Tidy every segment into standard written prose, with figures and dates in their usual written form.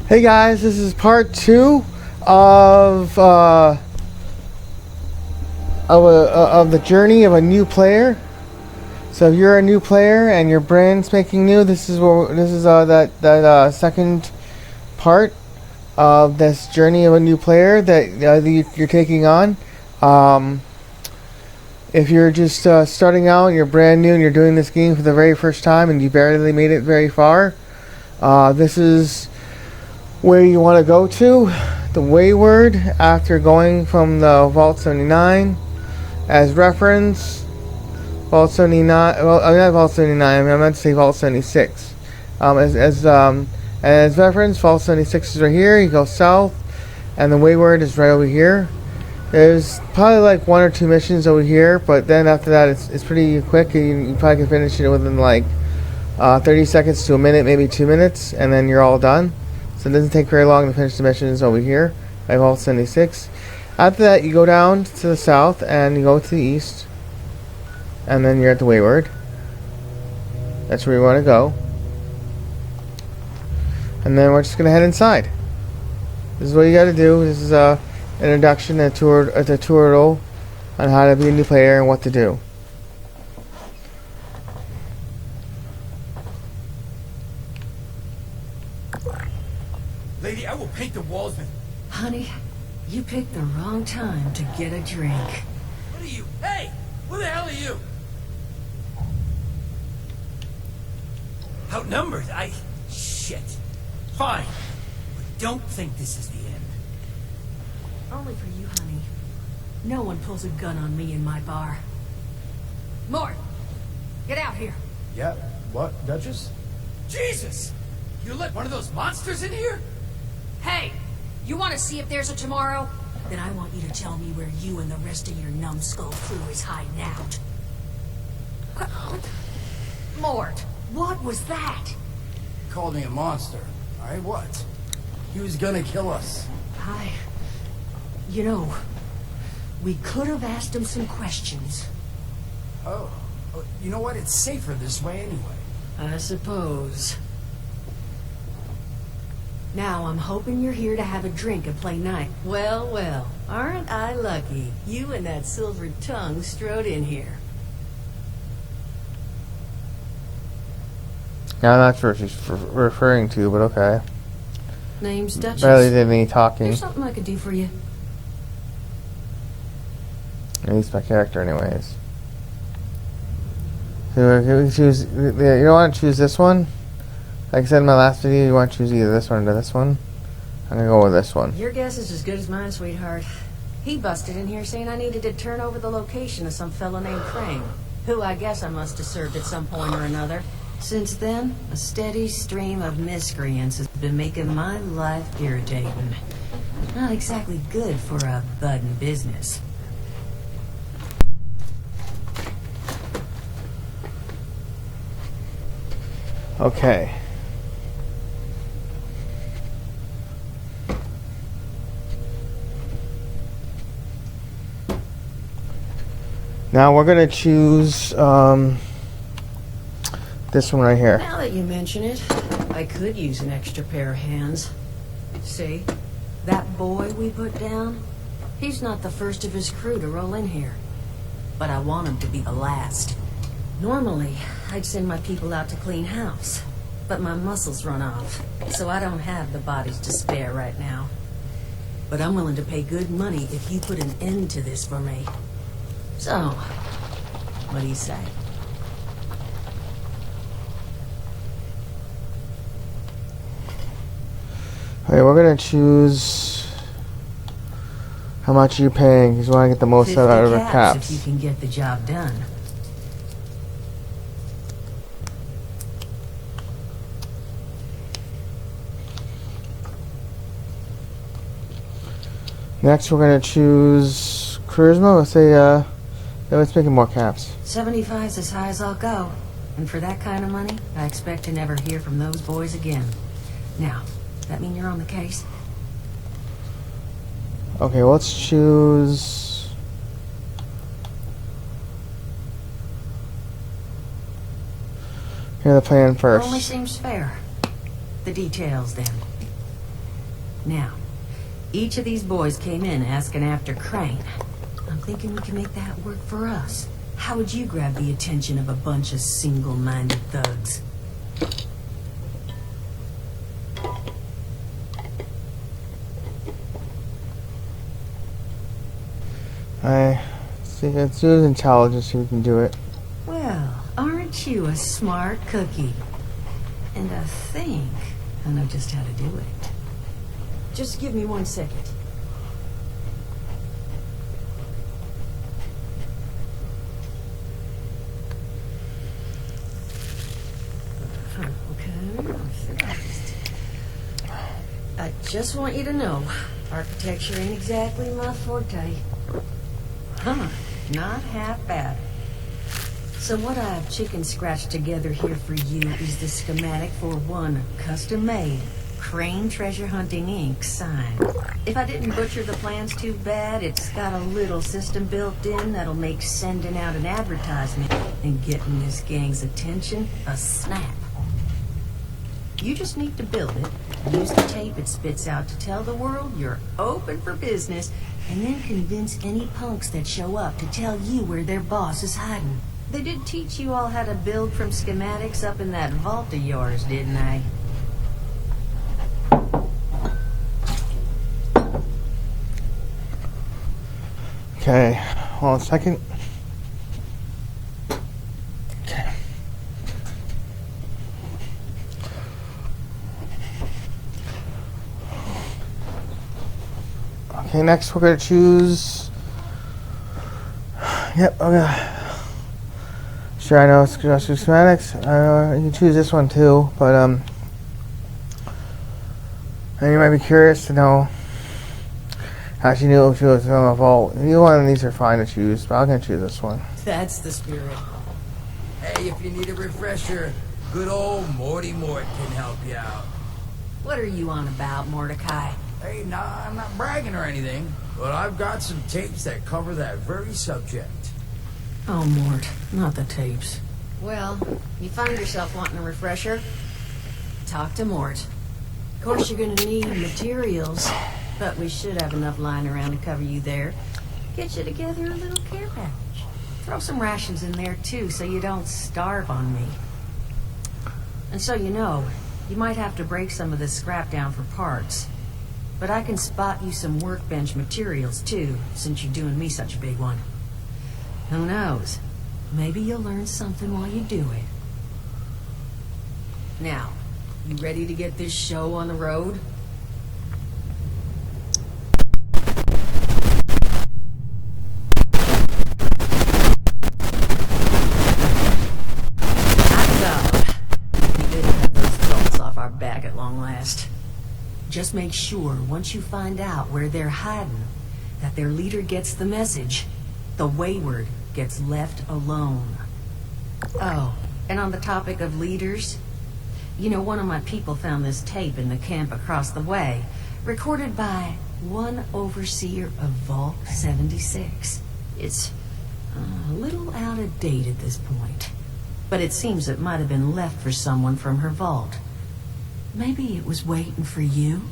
Hey guys, this is part 2 of the journey of a new player. So if you're a new player and your brand spanking new, this is that second part of this journey of a new player that you're taking on. If you're just starting out, you're brand new, and you're doing this game for the very first time, and you barely made it very far, this is where you want to go to, the Wayward, after going from the Vault 79. As reference, Vault 79, well, I mean, not Vault 79, I meant to say Vault 76. As reference, Vault 76 is right here, you go south, and the Wayward is right over here. There's probably like 1 or 2 missions over here, but then after that it's pretty quick. You probably can finish it within like 30 seconds to a minute, maybe 2 minutes, and then you're all done. So it doesn't take very long to finish the missions over here by Vault 76. After that, you go down to the south and you go to the east, and then you're at the Wayward. That's where you want to go. And then we're just going to head inside. This is what you got to do. This is a introduction and a tutorial on how to be a new player and what to do. Lady, I will paint the walls with... Honey, you picked the wrong time to get a drink. What are you? Hey! Who the hell are you? Outnumbered? Shit. Fine. But don't think this is the end. Only for you, honey. No one pulls a gun on me in my bar. Mort! Get out here! Yeah, what, Duchess? Jesus! You let one of those monsters in here? Hey! You want to see if there's a tomorrow? Then I want you to tell me where you and the rest of your numbskull crew is hiding out. Mort, what was that? He called me a monster. Alright, what? He was gonna kill us. You know, we could have asked him some questions. Oh, you know what? It's safer this way anyway. I suppose. Now, I'm hoping you're here to have a drink and play nice. Well, well, aren't I lucky? You and that silvered tongue strode in here. Now, I'm not sure what she's referring to, but okay. Name's Duchess. Barely did any talking. There's something I could do for you. At least my character, anyways. So, can we choose? You don't want to choose this one? Like I said in my last video, you want to choose either this one or this one. I'm gonna go with this one. Your guess is as good as mine, sweetheart. He busted in here saying I needed to turn over the location of some fellow named Crane, who I guess I must have served at some point or another. Since then, a steady stream of miscreants has been making my life irritating. Not exactly good for a budding business. Okay. Now we're gonna choose this one right here. Now that you mention it, I could use an extra pair of hands. See? That boy we put down? He's not the first of his crew to roll in here. But I want him to be the last. Normally, I'd send my people out to clean house. But my muscles run off, so I don't have the bodies to spare right now. But I'm willing to pay good money if you put an end to this for me. So, what do you say? Okay, we're gonna choose how much you're paying because we want to get the most out of our caps. If you can get the job done. Next, we're gonna choose charisma. Let's say, let's make it more caps. 75's as high as I'll go. And for that kind of money, I expect to never hear from those boys again. Now, does that mean you're on the case? Okay, well, let's choose... Hear the plan first. Only seems fair. The details, then. Now, each of these boys came in asking after Crane. I'm thinking we can make that work for us. How would you grab the attention of a bunch of single-minded thugs? Let's do intelligence, see if we can do it. Well, aren't you a smart cookie? And I think I know just how to do it. Just give me 1 second. I just want you to know, architecture ain't exactly my forte. Not half bad. So what I've chicken scratched together here for you is the schematic for one custom-made Crane Treasure Hunting Inc. sign. If I didn't butcher the plans too bad, it's got a little system built in that'll make sending out an advertisement and getting this gang's attention a snap. You just need to build it, use the tape it spits out to tell the world you're open for business, and then convince any punks that show up to tell you where their boss is hiding. They did teach you all how to build from schematics up in that vault of yours, didn't they? Okay, hold on a second. Okay. Okay, next we're going to choose... Yep, okay. Sure, I know it's just schematics. You can choose this one too, but and you might be curious to know how she knew she was on the vault. Either one of these are fine to choose, but I'm going to choose this one. That's the spirit. Hey, if you need a refresher, good old Morty Mort can help you out. What are you on about, Mordecai? Hey, nah, I'm not bragging or anything, but I've got some tapes that cover that very subject. Oh, Mort, not the tapes. Well, you find yourself wanting a refresher? Talk to Mort. Of course, you're gonna need materials, but we should have enough lying around to cover you there. Get you together a little care package. Throw some rations in there, too, so you don't starve on me. And so you know, you might have to break some of this scrap down for parts. But I can spot you some workbench materials, too, since you're doing me such a big one. Who knows? Maybe you'll learn something while you do it. Now, you ready to get this show on the road? Hot dog. We did have those adults off our back at long last. Just make sure, once you find out where they're hiding, that their leader gets the message. The wayward gets left alone. Oh, and on the topic of leaders, you know, one of my people found this tape in the camp across the way, recorded by one overseer of Vault 76. It's a little out of date at this point, but it seems it might have been left for someone from her vault. Maybe it was waiting for you.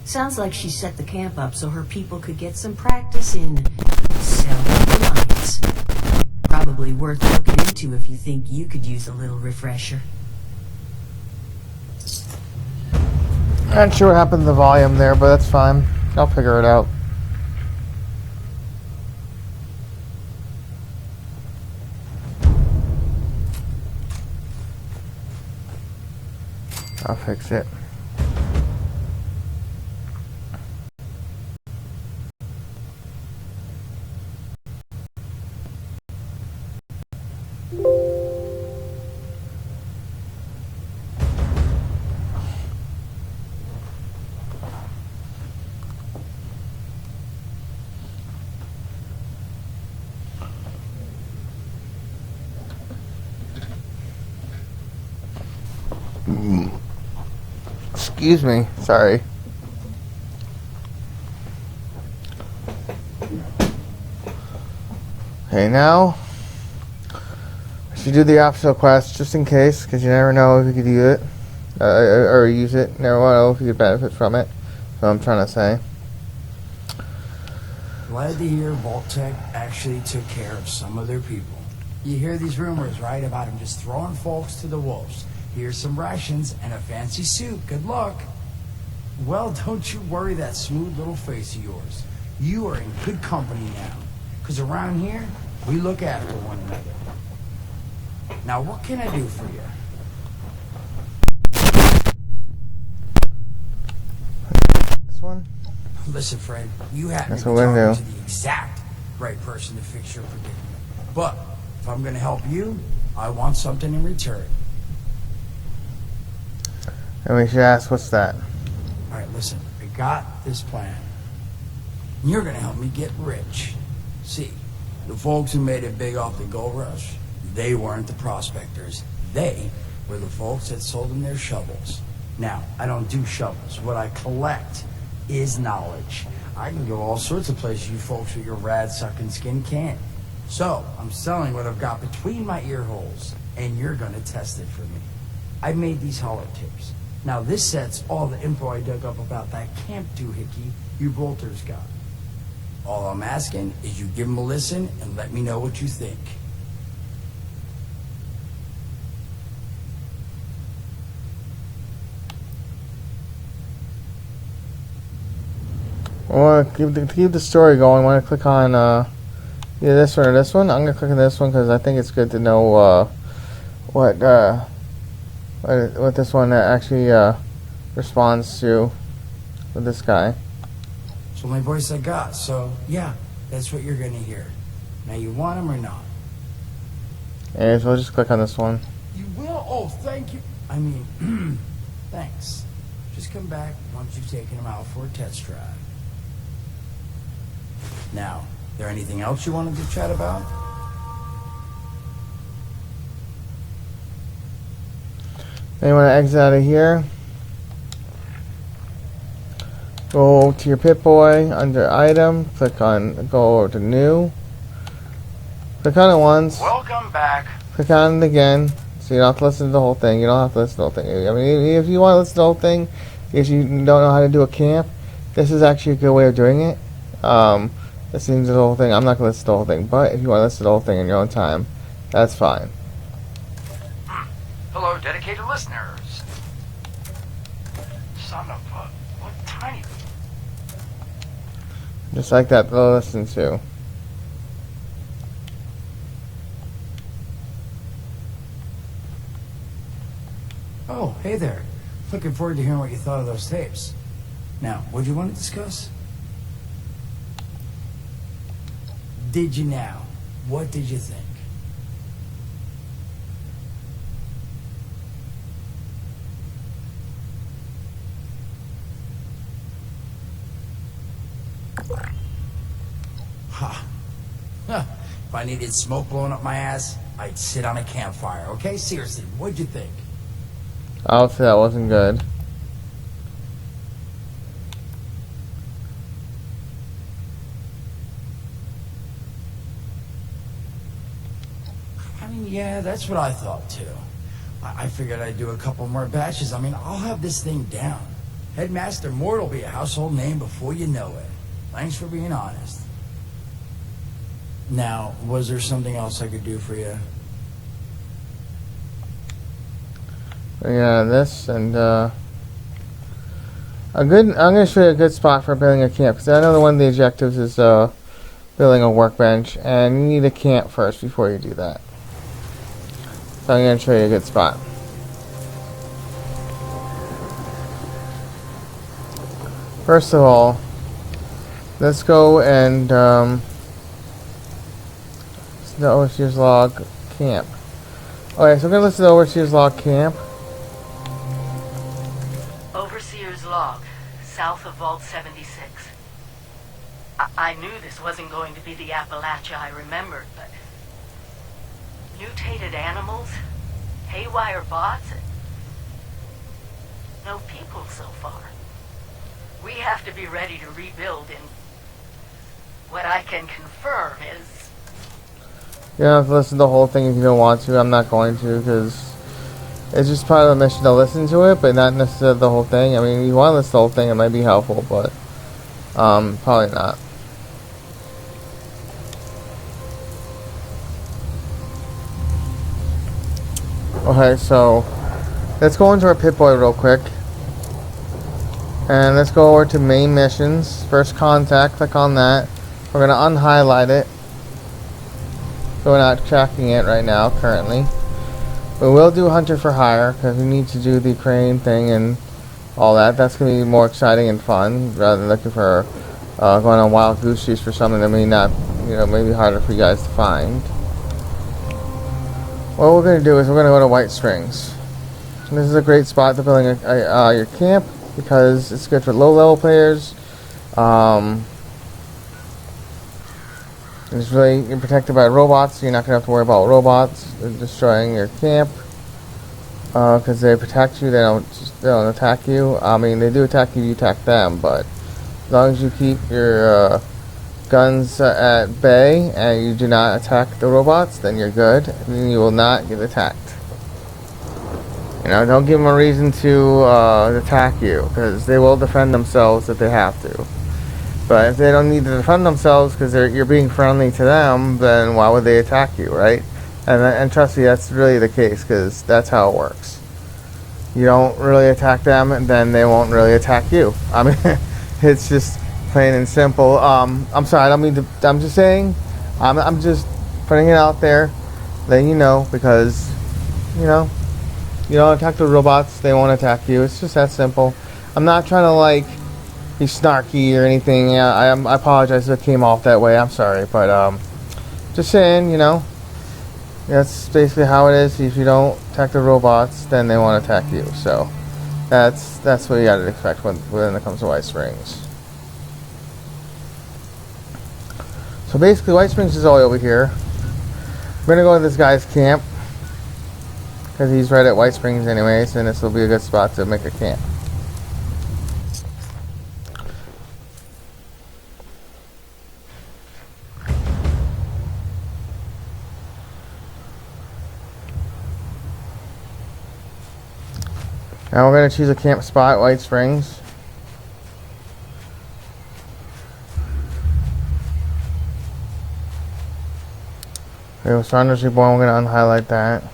Sounds like she set the camp up so her people could get some practice in self-reliance. Probably worth looking into if you think you could use a little refresher. Not sure what happened to the volume there, but that's fine. I'll figure it out. I'll fix it. Excuse me, sorry. Okay, now I should do the optional quest just in case, because you never know if you could use it, or use it. Never know if you could benefit from it. what I'm trying to say. Glad to hear Vault-Tec actually took care of some of their people. You hear these rumors, right, about him just throwing folks to the wolves. Here's some rations and a fancy suit. Good luck. Well, don't you worry that smooth little face of yours. You are in good company now. Because around here, we look after one another. Now, what can I do for you? This one? Listen, Fred, you happen That's to be what we're talking gonna to the exact right person to fix your predicament. But if I'm going to help you, I want something in return. And we should ask, what's that? All right, listen, I got this plan. You're going to help me get rich. See, the folks who made it big off the gold rush, they weren't the prospectors. They were the folks that sold them their shovels. Now, I don't do shovels. What I collect is knowledge. I can go all sorts of places you folks with your rad-sucking skin can't. So, I'm selling what I've got between my ear holes, and you're going to test it for me. I made these holotapes. Now, this set's all the info I dug up about that camp doohickey you bolters got. All I'm asking is you give them a listen and let me know what you think. I want to keep the story going. I want to click on either this one or this one. I'm going to click on this one because I think it's good to know what this one actually responds to with this guy. It's the only voice I got, so yeah, that's what you're gonna hear. Now, you want him or not? And so we'll just click on this one. You will? Oh, thank you. I mean, thanks. Just come back once you've taken him out for a test drive. Now, there anything else you wanted to chat about? Then you want to exit out of here. Go to your Pip-Boy under Item. Click on go over to New. Click on it once. Welcome back. Click on it again. So you don't have to listen to the whole thing. You don't have to listen to the whole thing. I mean, if you want to listen to the whole thing, if you don't know how to do a camp, this is actually a good way of doing it. Listening to the whole thing. I'm not going to listen to the whole thing, but if you want to listen to the whole thing in your own time, that's fine. Hello, dedicated listeners. Son of a... What tiny... Just like that, they'll listen to. Oh, hey there. Looking forward to hearing what you thought of those tapes. Now, what do you want to discuss? Did you now? What did you think? Ha. Huh. If I needed smoke blowing up my ass, I'd sit on a campfire, okay? Seriously, what'd you think? Obviously, that wasn't good. I mean, yeah, that's what I thought, too. I figured I'd do a couple more batches. I mean, I'll have this thing down. Headmaster Mort will be a household name before you know it. Thanks for being honest. Now, was there something else I could do for you? Yeah, this and I'm gonna show you a good spot for building a camp because I know that one of the objectives is building a workbench, and you need a camp first before you do that. So I'm gonna show you a good spot. First of all, let's go and the Overseer's Log Camp. Okay, so we're gonna listen to the Overseer's Log Camp. Overseer's Log, south of Vault 76. I knew this wasn't going to be the Appalachia I remembered, but... mutated animals? Haywire bots? No people so far. We have to be ready to rebuild in... what I can confirm is... You don't have to listen to the whole thing if you don't want to. I'm not going to because It's just part of the mission to listen to it, but not necessarily the whole thing. I mean, if you want to listen to the whole thing, it might be helpful, but probably not. Okay, so let's go into our Pip-Boy real quick. And let's go over to main missions. First contact, click on that. We're going to unhighlight it. So we're not tracking it right now, currently. We will do Hunter for Hire, because we need to do the crane thing and all that. That's going to be more exciting and fun, rather than looking for going on wild goose chase for something that may not, may be harder for you guys to find. What we're going to do is we're going to go to White Springs. And this is a great spot to building your camp, because it's good for low-level players. It's really, you're protected by robots, so you're not going to have to worry about robots destroying your camp. Because they protect you, they don't attack you. I mean, they do attack you, you attack them, but as long as you keep your guns at bay and you do not attack the robots, then you're good, and you will not get attacked. Don't give them a reason to attack you, because they will defend themselves if they have to. But if they don't need to defend themselves because you're being friendly to them, then why would they attack you, right? And trust me, that's really the case, because that's how it works. You don't really attack them, and then they won't really attack you. I mean, it's just plain and simple. I'm sorry, I don't mean to. I'm just saying. I'm just putting it out there, letting you know, because you don't attack the robots, they won't attack you. It's just that simple. I'm not trying to be snarky or anything. I apologize if it came off that way. I'm sorry, but just saying, that's basically how it is. If you don't attack the robots, then they won't attack you. So that's what you gotta expect when it comes to White Springs. So basically, White Springs is all over here. We're gonna go to this guy's camp, because he's right at White Springs anyways, and this will be a good spot to make a camp. Now we're going to choose a camp spot, White Springs. Okay, Surrenders Reborn, we're going to unhighlight that.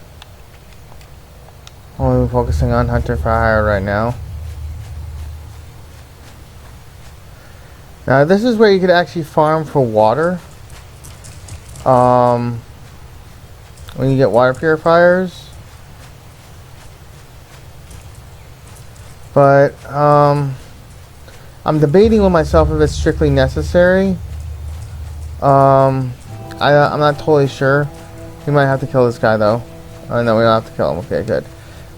Only focusing on Hunter for Hire right now. Now this is where you could actually farm for water. When you get water purifiers. But I'm debating with myself if it's strictly necessary. I'm not totally sure. We might have to kill this guy though. Oh no, we don't have to kill him. Okay, good.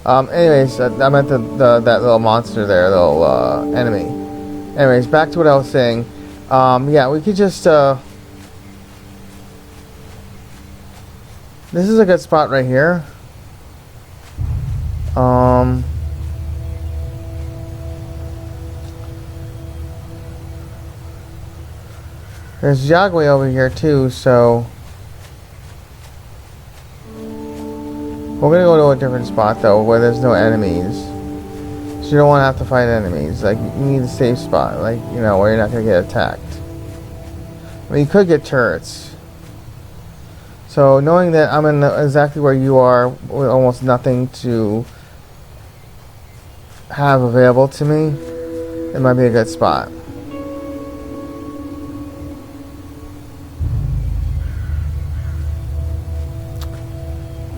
Anyways, I meant that little monster there, little enemy. Anyways, back to what I was saying. Yeah, we could just this is a good spot right here. There's Yagway over here too, so we're gonna go to a different spot though, where there's no enemies. So you don't want to have to fight enemies. Like, you need a safe spot, like, where you're not gonna get attacked. I mean, you could get turrets. So knowing that I'm in exactly where you are, with almost nothing to have available to me, it might be a good spot.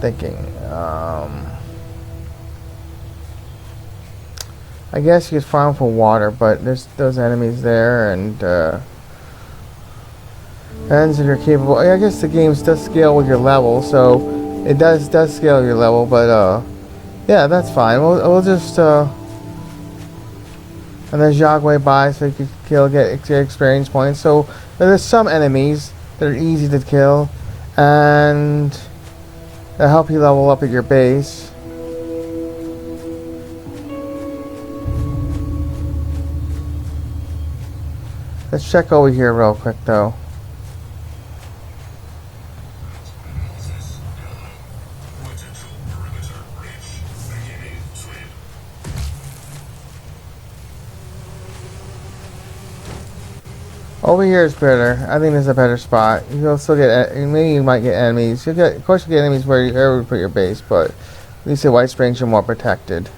Thinking, I guess you could farm for water, but there's those enemies there, and depends if you're capable. I guess the game does scale with your level, so it does scale your level, but yeah, that's fine. We'll just and there's Yagway by, so you can get experience points. So there's some enemies that are easy to kill, and they'll help you level up at your base. Let's check over here real quick though. Over here is better. I think this is a better spot. You'll still get, maybe you might get enemies. You'll get, of course, you get enemies wherever you put your base, but at least at White Springs you're more protected.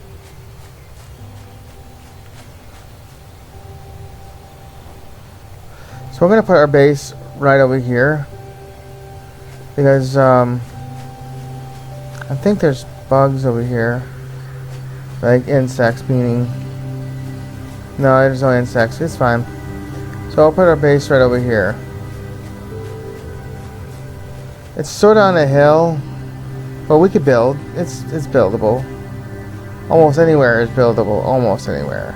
So we're gonna put our base right over here because I think there's bugs over here, like insects. Meaning, no, there's no insects. It's fine. So I'll put our base right over here. It's sort of on a hill, but we could build. It's buildable. Almost anywhere is buildable. Almost anywhere.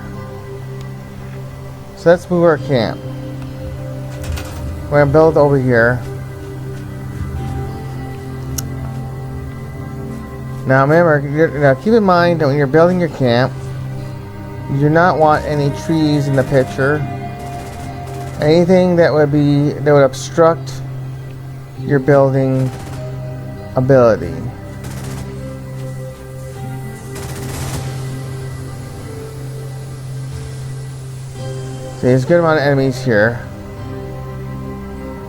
So let's move our camp. We're gonna build over here. Now remember, now keep in mind that when you're building your camp, you do not want any trees in the picture. Anything that would obstruct your building ability. See, there's a good amount of enemies here.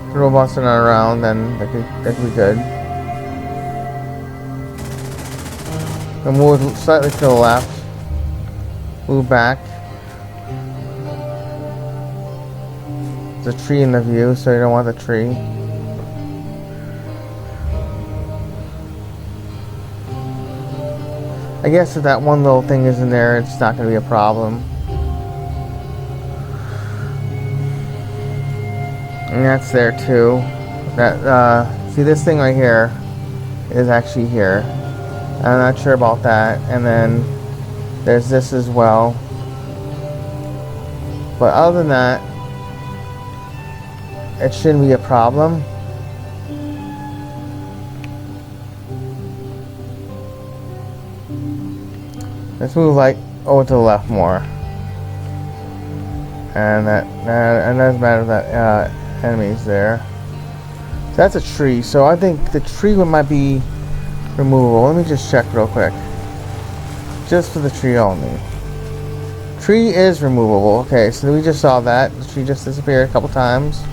If the robots are not around, then that could be good. We'll move slightly to the left. Move back. There's a tree in the view, so you don't want the tree. I guess if that one little thing is in there, it's not going to be a problem. And that's there too. That see, this thing right here is actually here. I'm not sure about that. And then there's this as well. But other than that, it shouldn't be a problem. Let's move like over to the left more. And and doesn't matter that enemies there. So that's a tree. So I think the tree one might be removable. Let me just check real quick. Just for the tree only. Tree is removable. Okay, so we just saw that. The tree just disappeared a couple times.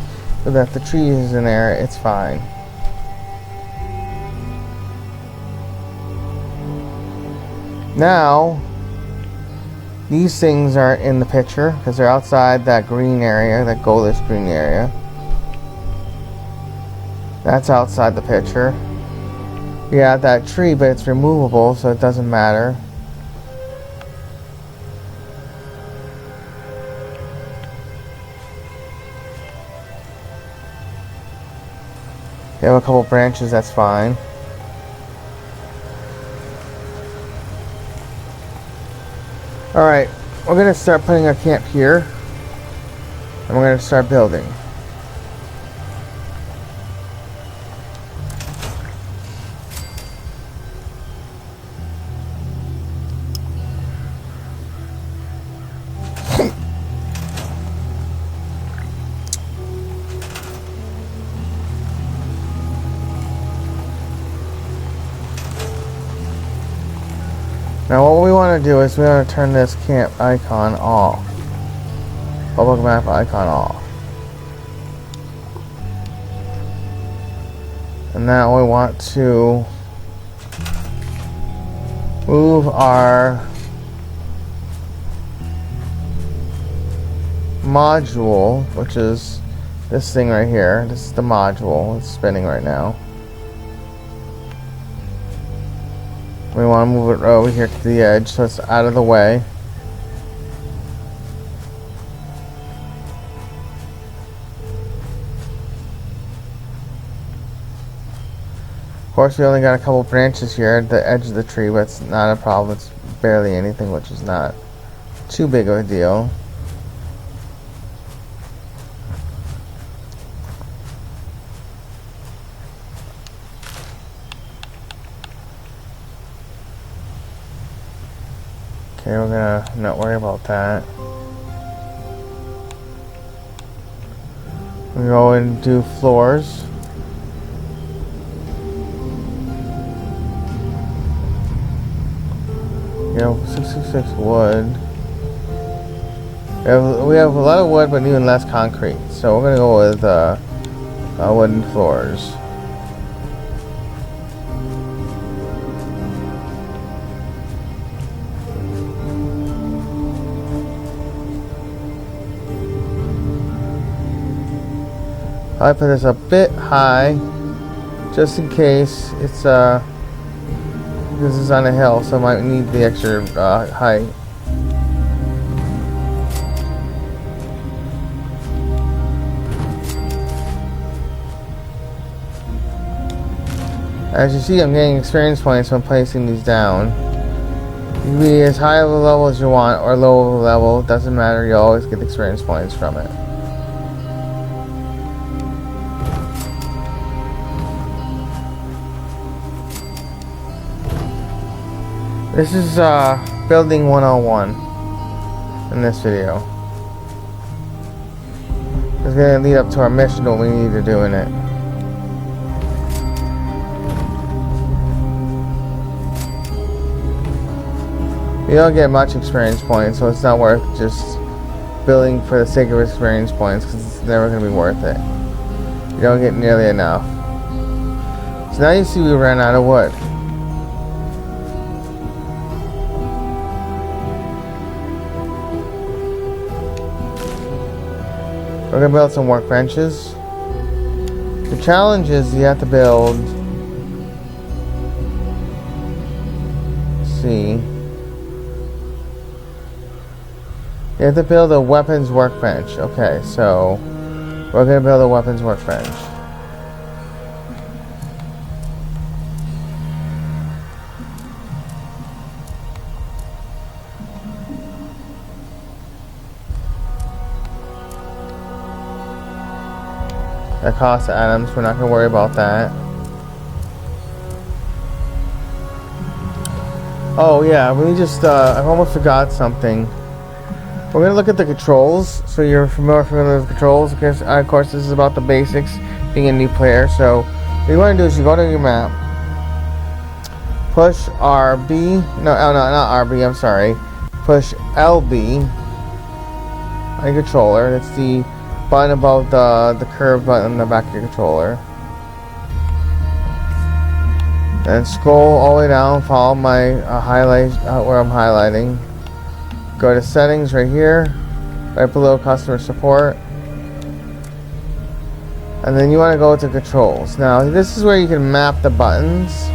So that the tree is in there, it's fine. Now, these things aren't in the picture because they're outside that green area, that goldish green area. That's outside the picture. Yeah, that tree, but it's removable, so it doesn't matter. You have a couple branches, that's fine. Alright, we're going to start putting our camp here. And we're going to start building. Now what we want to do is we want to turn this camp icon off. Public map icon off. And now we want to move our module, which is this thing right here. This is the module. It's spinning right now. We want to move it over here to the edge so it's out of the way. Of course, we only got a couple branches here at the edge of the tree, but it's not a problem. It's barely anything, which is not too big of a deal. Okay, we're gonna not worry about that. We go and do floors. You know, 666 wood. We have a lot of wood, but even less concrete. So we're gonna go with wooden floors. I put this a bit high, just in case it's this is on a hill, so I might need the extra height. As you see, I'm getting experience points when placing these down. You can be as high of a level as you want, or low of a level, doesn't matter, you always get experience points from it. This is building 101 in this video. It's going to lead up to our mission, what we need to do in it. You don't get much experience points, so it's not worth just building for the sake of experience points, because it's never going to be worth it. You don't get nearly enough. So now you see we ran out of wood. We're going to build some workbenches. The challenge is you have to build... Let's see. You have to build a weapons workbench. Okay, so we're going to build a weapons workbench. That costs atoms. We're not going to worry about that. Oh yeah, we just I almost forgot something. We're going to look at the controls, so you're more familiar with controls. Because, of course, this is about the basics, being a new player. So what you want to do is you go to your map, push RB, no, not RB, I'm sorry, push LB on your controller. That's the button above the curved button on the back of your controller. And scroll all the way down, follow my highlight where I'm highlighting. Go to settings right here, right below customer support. And then you want to go to controls. Now this is where you can map the buttons.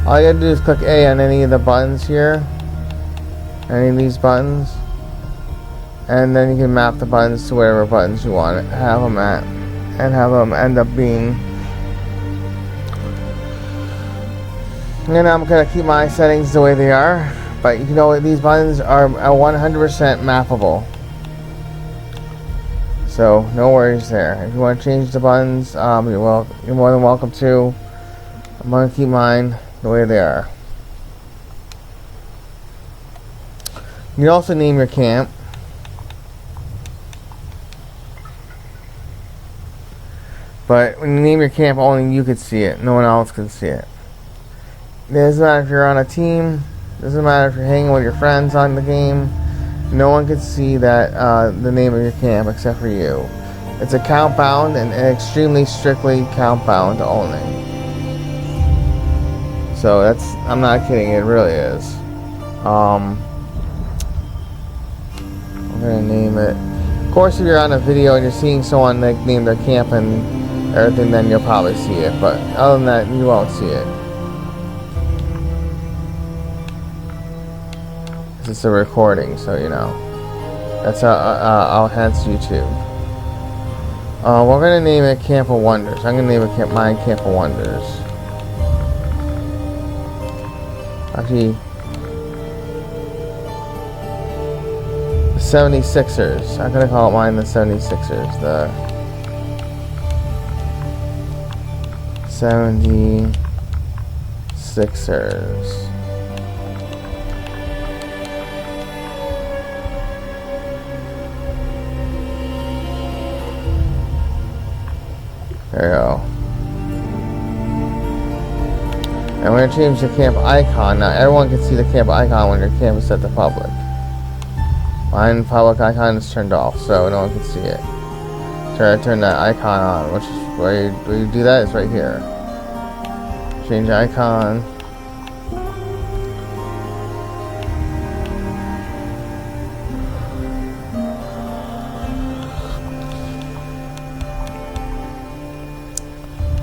All you have to do is click A on any of the buttons here. Any of these buttons. And then you can map the buttons to whatever buttons you want to have them at. And have them end up being. And I'm going to keep my settings the way they are. But you know these buttons are 100% mappable. So no worries there. If you want to change the buttons, you're more than welcome to. I'm going to keep mine the way they are. You can also name your camp. But when you name your camp, only you can see it. No one else can see it. It doesn't matter if you're on a team. Doesn't matter if you're hanging with your friends on the game. No one can see that the name of your camp except for you. It's a count bound and extremely strictly count bound only. So that's, I'm not kidding, it really is. I'm gonna name it. Of course, if you're on a video and you're seeing someone like name their camp and everything, then you'll probably see it. But other than that, you won't see it. It's a recording, so you know. That's how I'll enhance YouTube. We're gonna name it Camp of Wonders. I'm gonna name it mine Camp of Wonders. Actually, the 76ers. I'm gonna call it mine the 76ers. The 76ers. There you go. And we're going to change the camp icon. Now everyone can see the camp icon when your camp is set to public. Blind public icon is turned off, so no one can see it. Try to turn that icon on, which is where you do that is right here. Change icon.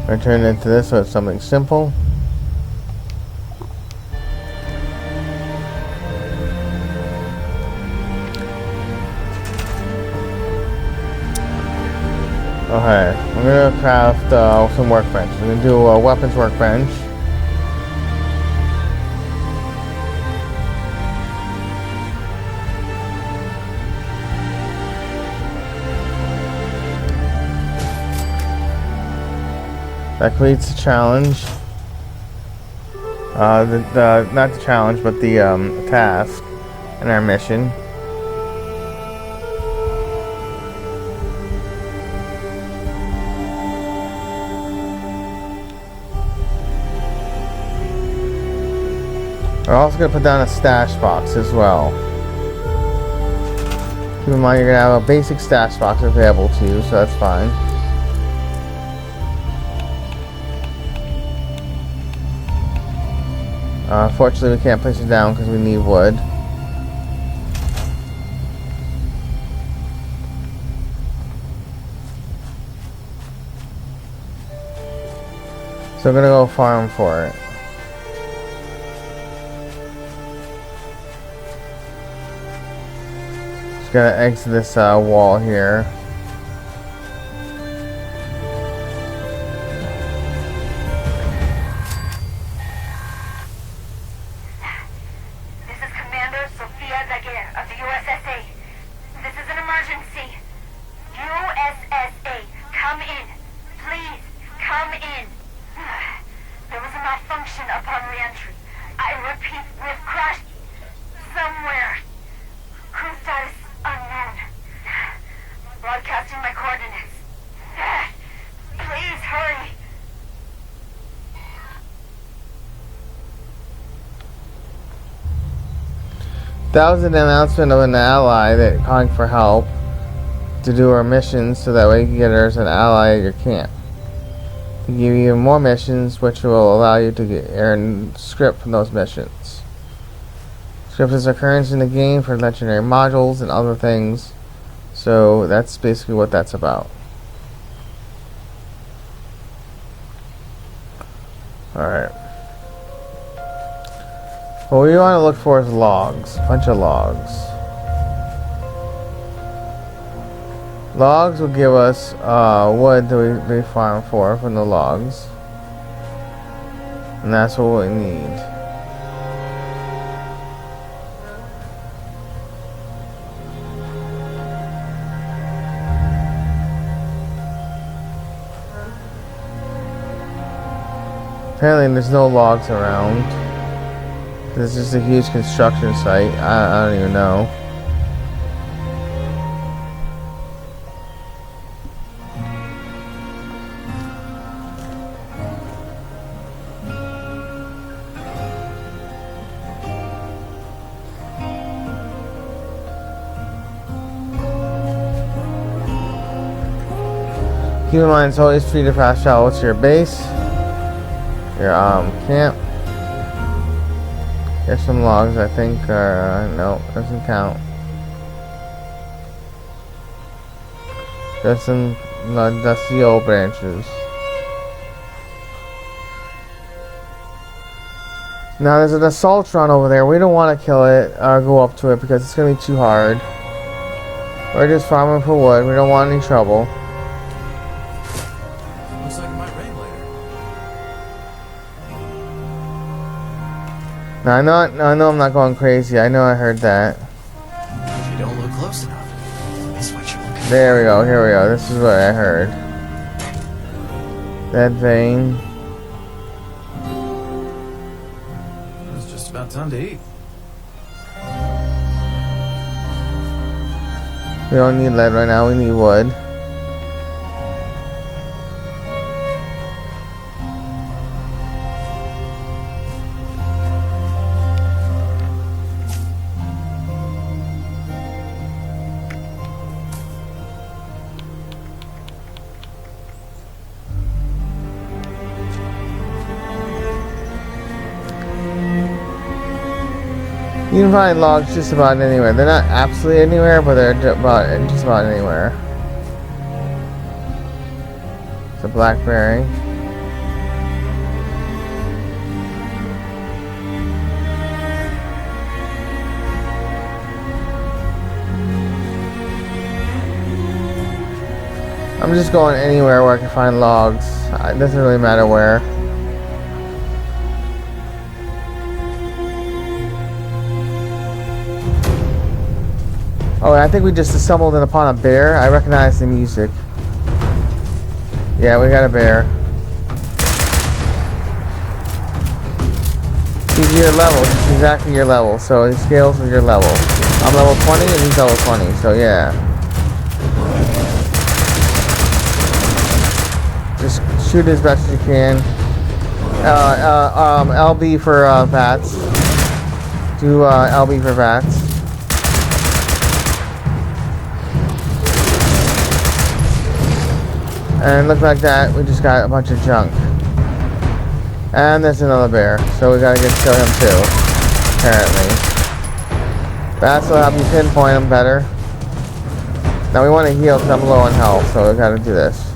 I turn it into this so it's something simple. Okay, I'm gonna craft some workbench. I'm gonna do a weapons workbench. That completes the challenge. Not the challenge, but the task in our mission. We're also going to put down a stash box as well. Keep in mind you're going to have a basic stash box available to you, so that's fine. Unfortunately, we can't place it down because we need wood. So we're going to go farm for it. Gotta exit this wall here. This is Commander Sophia Daguerre of the USSA. This is an emergency. USSA, come in. Please, come in. There was a malfunction upon re-entry. I repeat, we've crashed somewhere. Crew status unknown. Broadcasting my coordinates. Please hurry. That was an announcement of an ally that calling for help to do our missions, so that way you can get her as an ally at your camp. To give you even more missions, which will allow you to earn script from those missions. Script is a currency in the game for legendary modules and other things, so that's basically what that's about. Alright. What we want to look for is logs. A bunch of logs. Logs will give us wood that we farm for from the logs. And that's what we need. Apparently there's no logs around. This is a huge construction site. I don't even know. Keep in mind it's always free to fast travel to your base. Your camp. There's some logs, I think, no, doesn't count. There's some dusty old branches. Now there's an assault run over there. We don't want to kill it or go up to it because it's going to be too hard. We're just farming for wood. We don't want any trouble. Looks like it might rain later. Now, I know I'm not going crazy. I know I heard that. If you don't look close enough, miss what you're looking for. There we go. Here we go. This is what I heard. That vein. It's just about time to eat. We don't need lead right now. We need wood. You can find logs just about anywhere. They're not absolutely anywhere, but they're just about anywhere. It's a blackberry. I'm just going anywhere where I can find logs. It doesn't really matter where. Oh, I think we just stumbled upon a bear. I recognize the music. Yeah, we got a bear. He's your level. He's exactly your level. So he scales with your level. I'm level 20 and he's level 20. So yeah. Just shoot as best as you can. LB for VATS. Do LB for VATS. And look like that, we just got a bunch of junk. And there's another bear, so we gotta kill him too, apparently. That's will help you pinpoint him better. Now we want to heal because I'm low on health, so we gotta do this.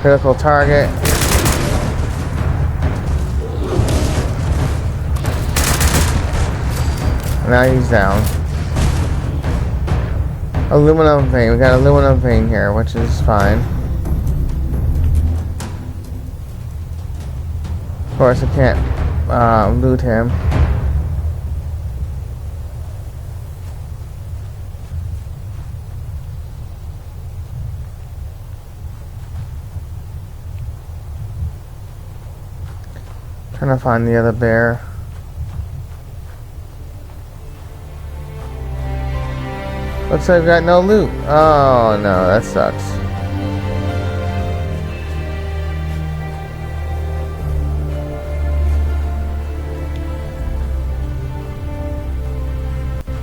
Critical target. And now he's down. Aluminum vein. We got aluminum vein here, which is fine. Of course, I can't loot him. Trying to find the other bear. Looks like I've got no loot. Oh no, that sucks.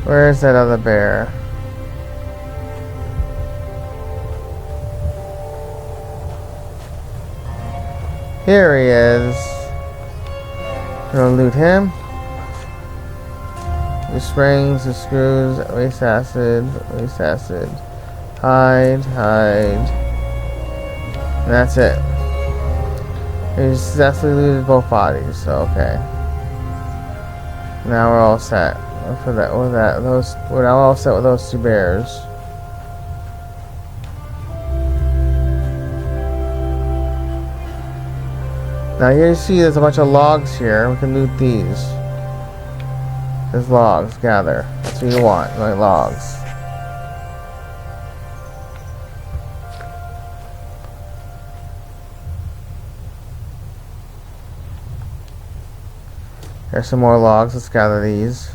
Where's that other bear? Here he is. Gonna loot him. The springs, the screws, waste acid, hide. And that's it. We successfully looted both bodies, so okay. Now we're all set. We're now all set with those two bears. Now here you see there's a bunch of logs here. We can loot these. There's logs, gather. That's what you want, like logs. There's some more logs, let's gather these.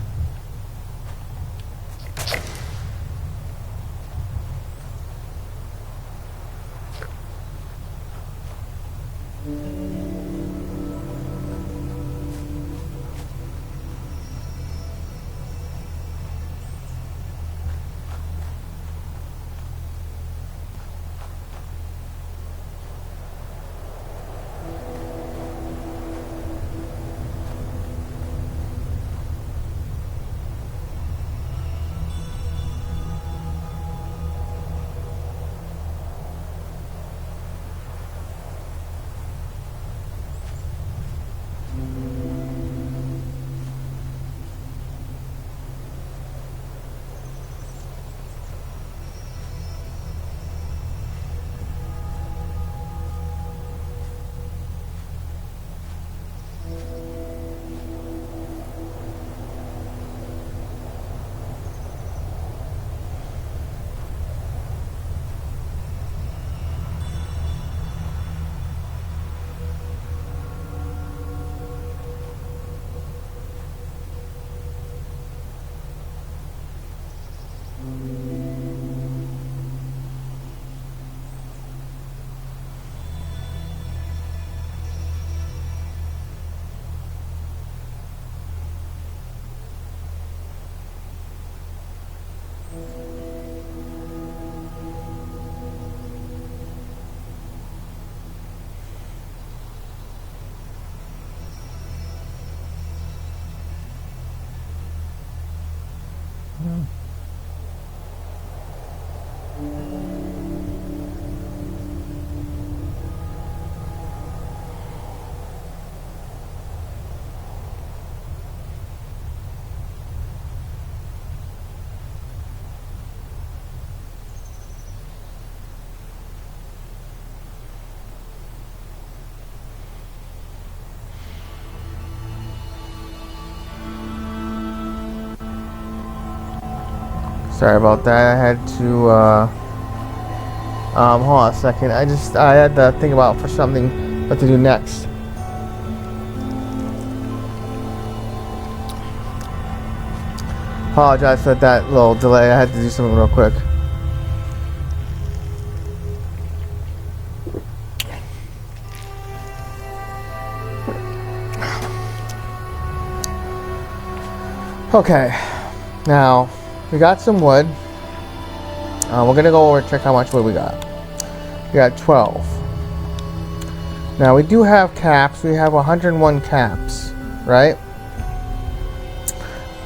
Sorry about that. I had to hold on a second. I had to think about for something what to do next. Apologize for that little delay. I had to do something real quick. Okay, now we got some wood. We're gonna go over and check how much wood we got. We got 12. Now we do have caps. We have 101 caps, right?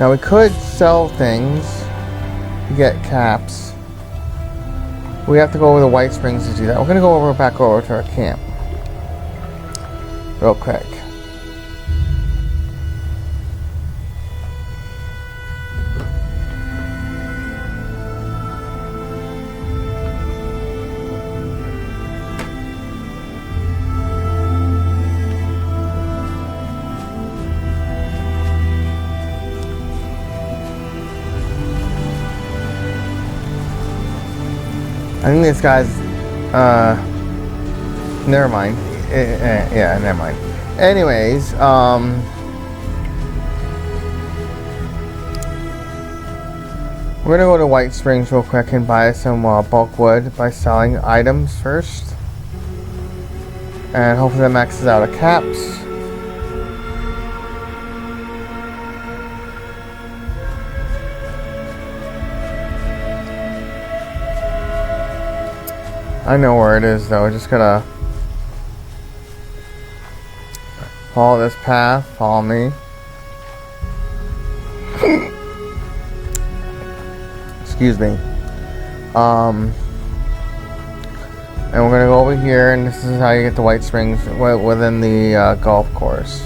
Now we could sell things to get caps. We have to go over the White Springs to do that. We're gonna go back over to our camp real quick. I think this guy's, never mind. Yeah, never mind. Anyways, we're gonna go to White Springs real quick and buy some bulk wood by selling items first. And hopefully that maxes out our caps. I know where it is though, just gotta follow this path, follow me. Excuse me. And we're gonna go over here, and this is how you get to White Springs within the golf course.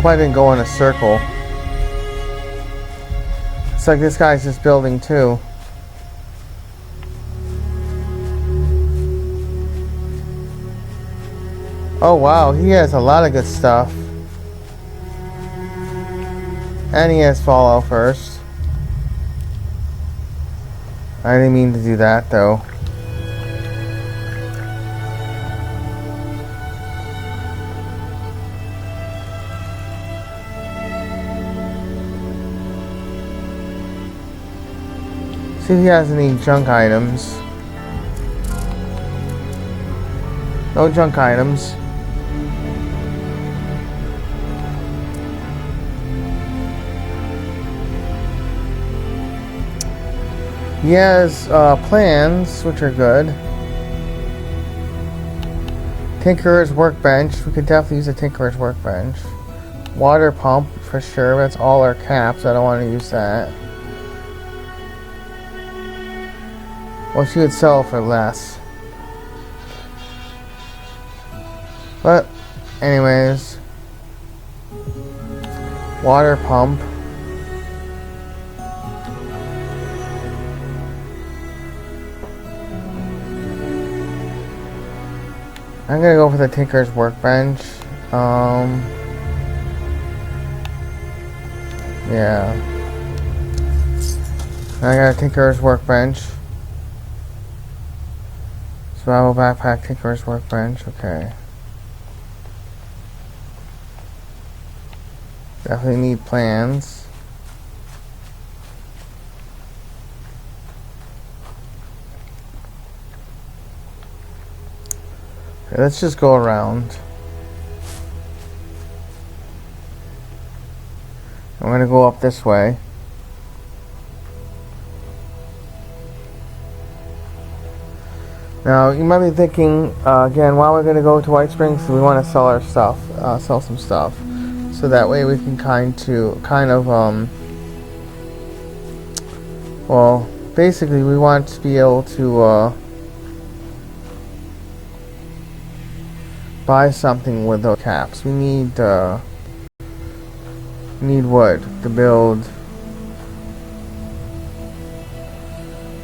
I didn't go in a circle. It's like this guy's just building too. Oh wow, he has a lot of good stuff. And he has Fallout first. I didn't mean to do that though. See if he has any junk items. No junk items. He has plans, which are good. Tinkerer's workbench. We could definitely use a Tinkerer's workbench. Water pump, for sure. That's all our caps. I don't want to use that. Well, she would sell for less. But, anyways. Water pump. I'm gonna go for the Tinker's workbench. Yeah. I got a Tinker's workbench. Survival backpack, Tinker's workbench, okay. Definitely need plans. Okay, let's just go around. I'm gonna go up this way. Now, you might be thinking, again, why we're going to go to White Springs, we want to sell our stuff, sell some stuff. So that way we can well, basically we want to be able to, buy something with those caps. We need wood to build.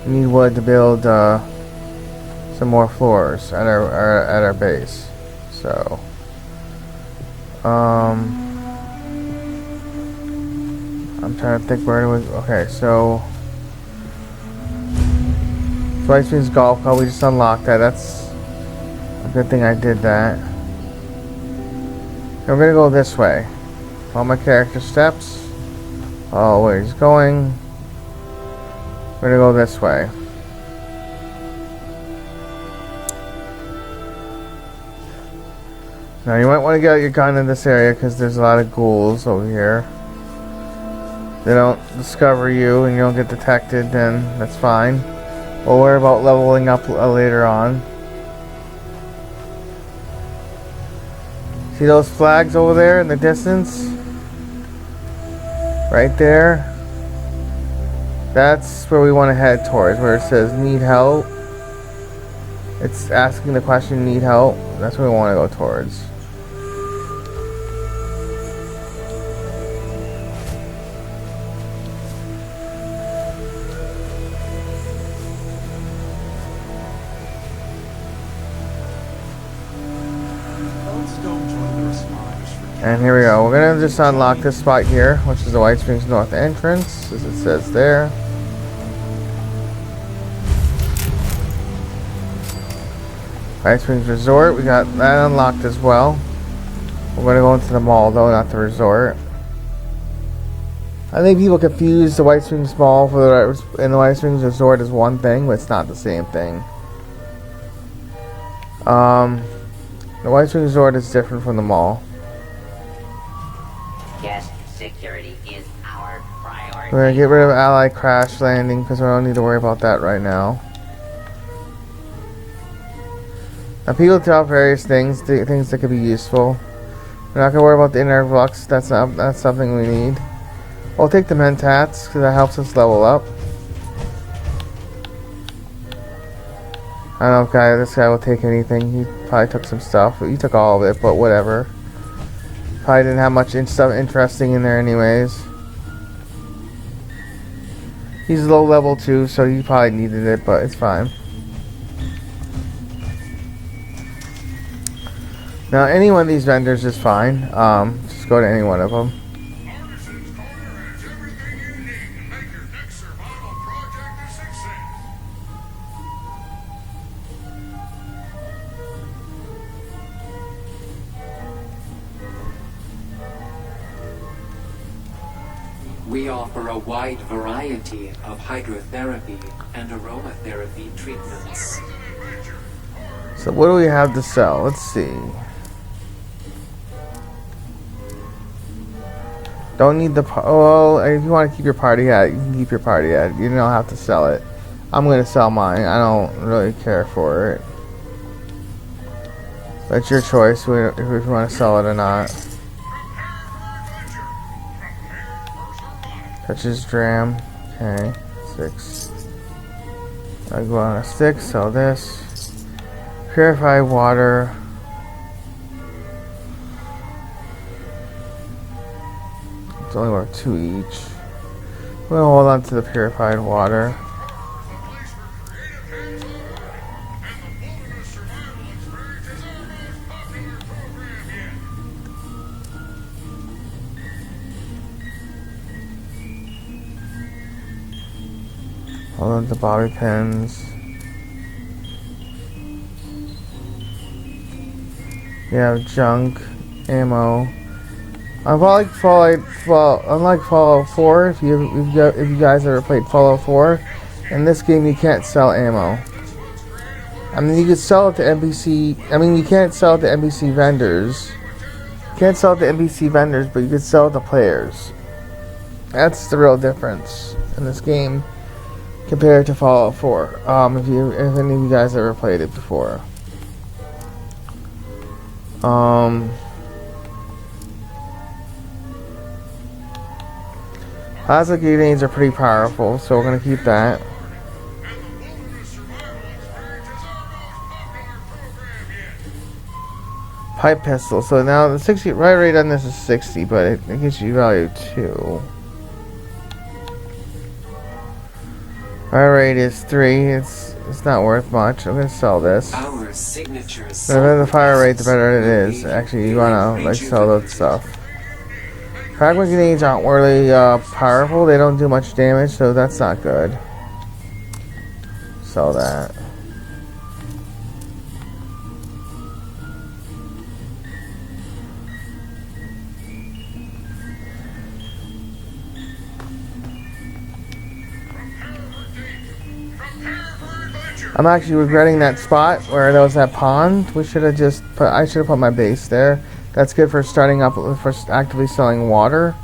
We need wood to build, some more floors at our base. So I'm trying to think where it was. Okay, so White Springs Golf Club, we just unlocked that. That's a good thing I did that. And we're gonna go this way. All my character steps. Oh, where he's going. We're gonna go this way. Now you might want to get out your gun in this area because there's a lot of ghouls over here. They don't discover you and you don't get detected, then that's fine. We'll worry about leveling up later on. See those flags over there in the distance? Right there? That's where we want to head towards, where it says need help. It's asking the question, need help. That's where we want to go towards. And here we go. We're gonna just unlock this spot here, which is the White Springs North entrance, as it says there. White Springs Resort, we got that unlocked as well. We're gonna go into the mall though, not the resort. I think people confuse the White Springs Mall and the White Springs Resort as one thing, but it's not the same thing. The White Springs Resort is different from the mall. Yes, security is our priority. We're gonna get rid of Ally Crash Landing because we don't need to worry about that right now. Now people drop various things that could be useful. We're not gonna worry about the inner flux. That's something we need. We'll take the mentats because that helps us level up. I don't know if this guy will take anything. He probably took some stuff. He took all of it, but whatever. Probably didn't have much stuff interesting in there anyways. He's low level too, so he probably needed it, but it's fine. Now any one of these vendors is fine. Just go to any one of them. We offer a wide variety of hydrotherapy and aromatherapy treatments. So what do we have to sell? Let's see. Don't need the... well, if you want to keep your party hat, you can keep your party hat. You don't have to sell it. I'm going to sell mine. I don't really care for it. That's your choice if you want to sell it or not. Touches dram. Okay. 6. I go on a 6, sell this. Purified water. It's only worth 2 each. We'll hold on to the purified water. Hold on to bobby pins. You have junk, ammo. Unlike Fallout 4, if you guys ever played Fallout 4, in this game you can't sell ammo. I mean, you can sell it to NPC. I mean, you can't sell it to NPC vendors. You can't sell it to NPC vendors, but you can sell it to players. That's the real difference in this game. You compared to Fallout 4. If any of you guys ever played it before. Plasma grenades are pretty powerful, so we're gonna keep that. Pipe pistol. So now the 60 right rate on this is 60, but it gives you value 2. Fire rate is 3. It's not worth much. I'm gonna sell this. Our signature. The better the fire rate, the better it is. Actually, you wanna like sell that stuff. Fragment grenades aren't really powerful. They don't do much damage, so that's not good. Sell that. I'm actually regretting that spot where there was that pond. We should have just put. I should have put my base there. That's good for starting up for actively selling water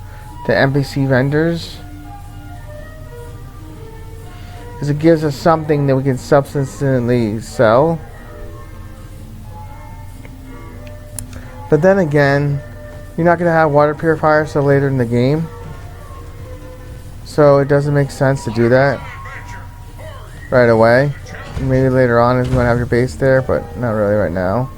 to NPC vendors, because it gives us something that we can subsistently sell. But then again, you're not going to have water purifiers till later in the game, so it doesn't make sense to do that right away. Maybe later on if you want to have your base there, but not really right now.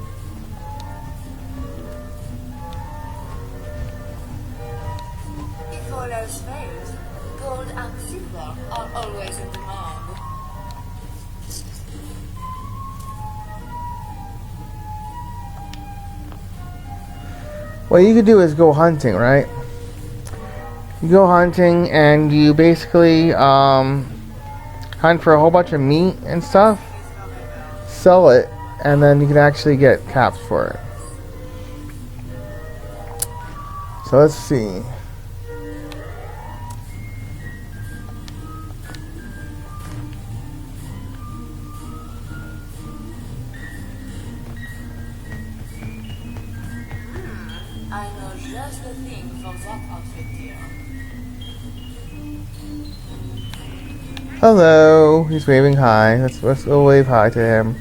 If all else fails, gold and silver are always in demand. What you could do is go hunting, right? You go hunting and you basically hunt for a whole bunch of meat and stuff, sell it, and then you can actually get caps for it. So let's see. I know just the thing for that outfit here. Hello, he's waving hi. Let's go wave hi to him.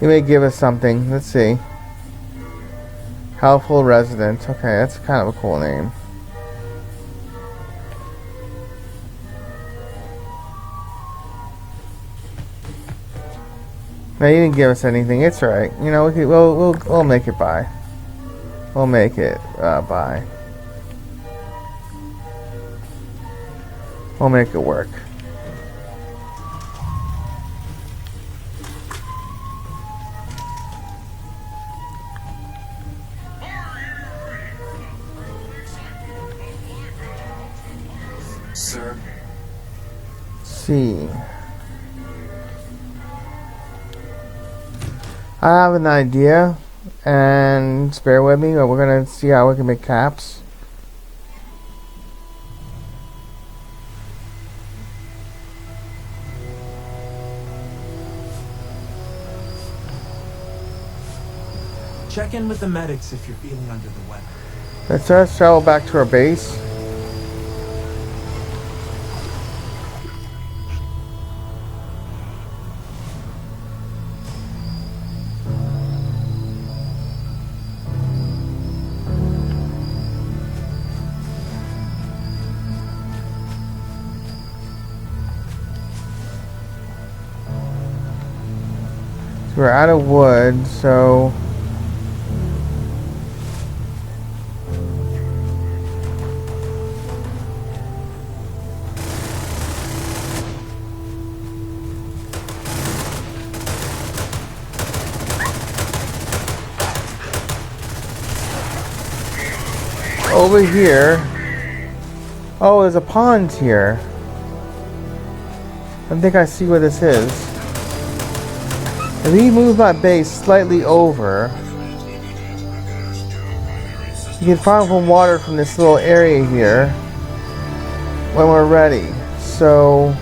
He may give us something. Let's see. Helpful resident. Okay, that's kind of a cool name. No, he didn't give us anything. It's right. You know, we'll make it by. We'll make it by. We'll make it work. Sir. Let's see. I have an idea, and just bear with me, but we're gonna see how we can make caps. Check in with the medics if you're feeling under the weather. Let's travel back to our base. We're out of wood, so over here. Oh, there's a pond here. I think I see where this is. If we move my base slightly over, you can find some water from this little area here when we're ready. So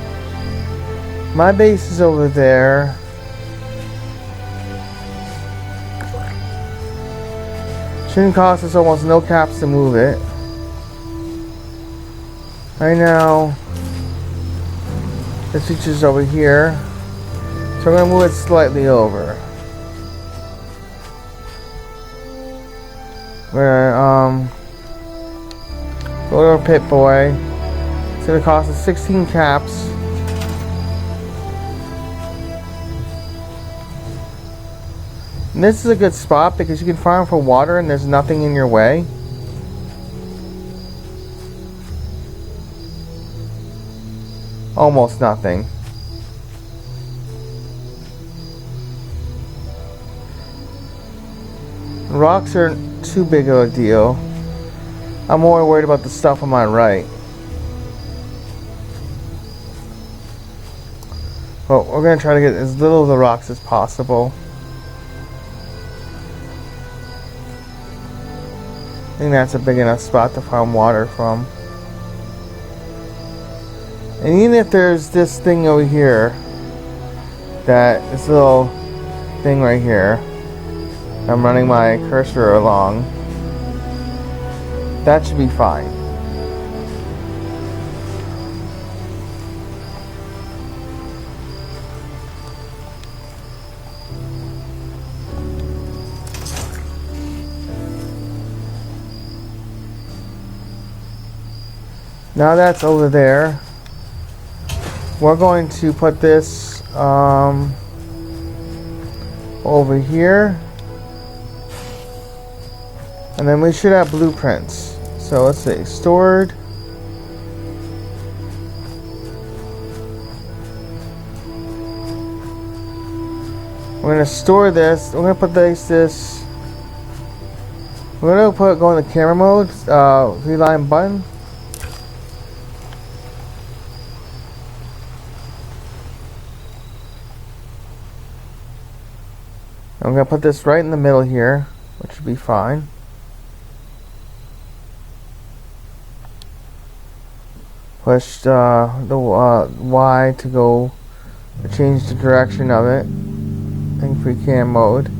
my base is over there. Shouldn't cost us almost no caps to move it. Right now, this feature's over here, so we're gonna move it slightly over. We're gonna go to our Pit Boy. It's gonna cost us 16 caps. And this is a good spot because you can farm for water and there's nothing in your way. Almost nothing. Rocks aren't too big of a deal. I'm more worried about the stuff on my right. Well, we're going to try to get as little of the rocks as possible. I think that's a big enough spot to farm water from. And even if there's this thing over here, this little thing right here, I'm running my cursor along, that should be fine. Now that's over there. We're going to put this over here. And then we should have blueprints. So let's see, stored. We're going to store this. We're going to put this. We're going to go into camera mode, reline button. I'm going to put this right in the middle here, which should be fine. Push the Y to go to change the direction of it in free cam mode.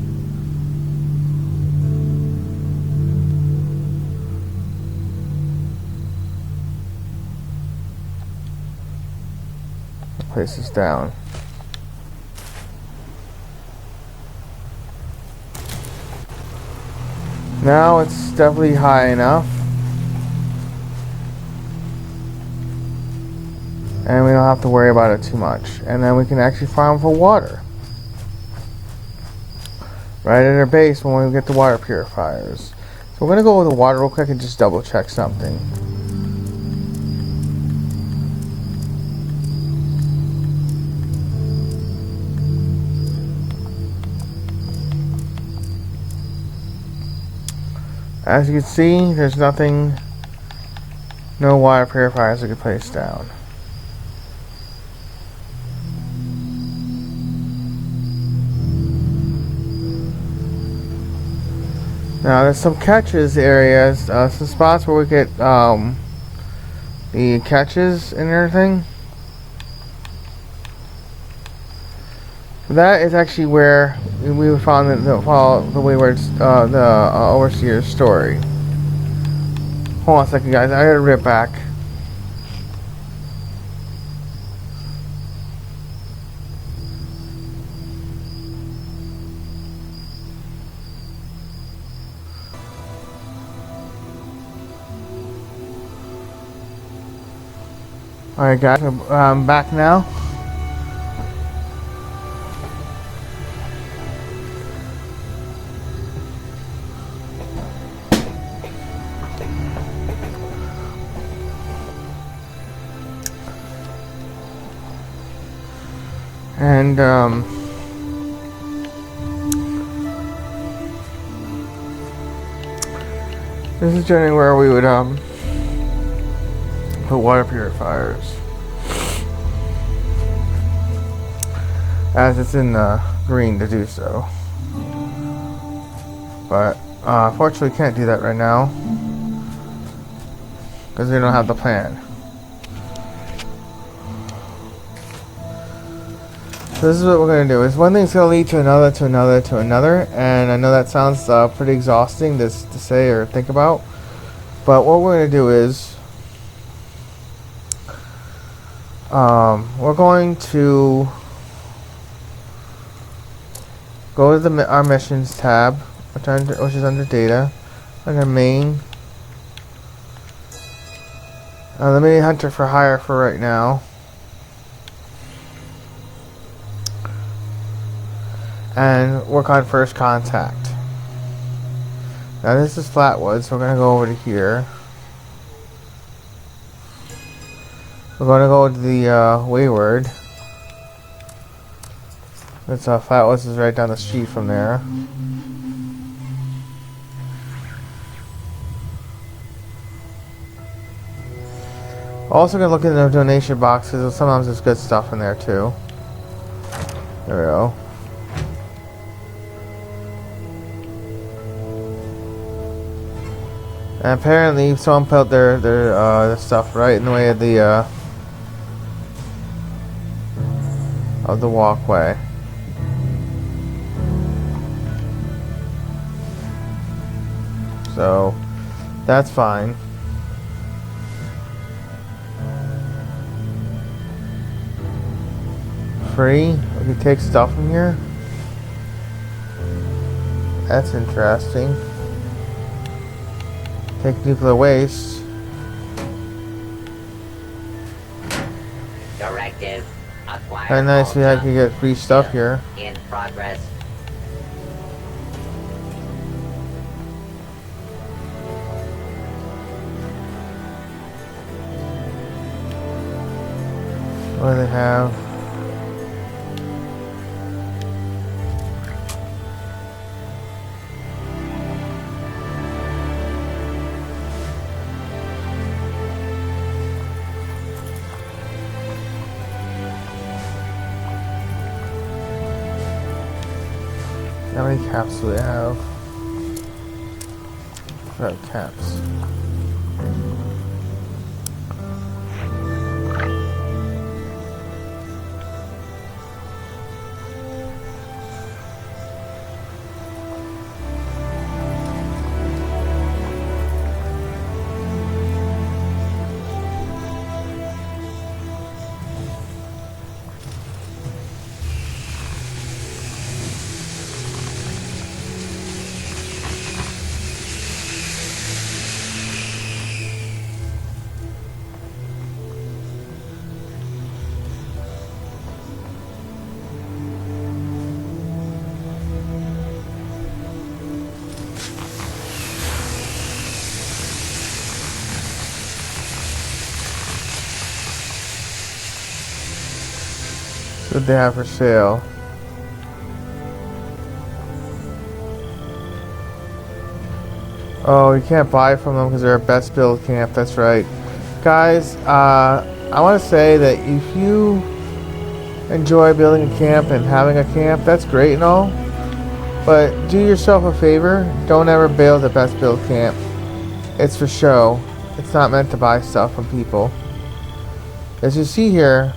Place this down. Now it's definitely high enough. And we don't have to worry about it too much. And then we can actually farm for water. Right at our base when we get the water purifiers. So we're going to go with the water real quick and just double check something. As you can see, there's nothing, no water purifiers we can place down. Now there's some catches areas, some spots where we get the catches and everything. That is actually where we found the Wayward's the Overseer's story. Hold on a second, guys. I gotta rip back. Alright guys, I'm back now. And this is generally where we would put water purifiers, as it's in the green to do so. But unfortunately can't do that right now because we don't have the plan. So this is what we're going to do. Is one thing's going to lead to another, to another, to another. And I know that sounds pretty exhausting to say or think about. But what we're going to do is... we're going to go to our missions tab, which is under data, under main. Let me hunter for hire for right now. And work on first contact. Now this is Flatwood, so we're going to go over to here. We're going to go to the Wayward. It's Flatwoods is right down the street from there. Also going to look in the donation boxes. Sometimes there's good stuff in there too. There we go. And apparently someone put their stuff right in the way of the walkway. So that's fine. Free? We can take stuff from here? That's interesting. Take nuclear waste. Directive. Acquire. Kinda nice if I could get free stuff here. In progress. What do they have? How many caps do they have? Red caps. What they have for sale? Oh, you can't buy from them because they're a best build camp. That's right, guys. I want to say that if you enjoy building a camp and having a camp, that's great and all. But do yourself a favor. Don't ever build a best build camp. It's for show. It's not meant to buy stuff from people. As you see here,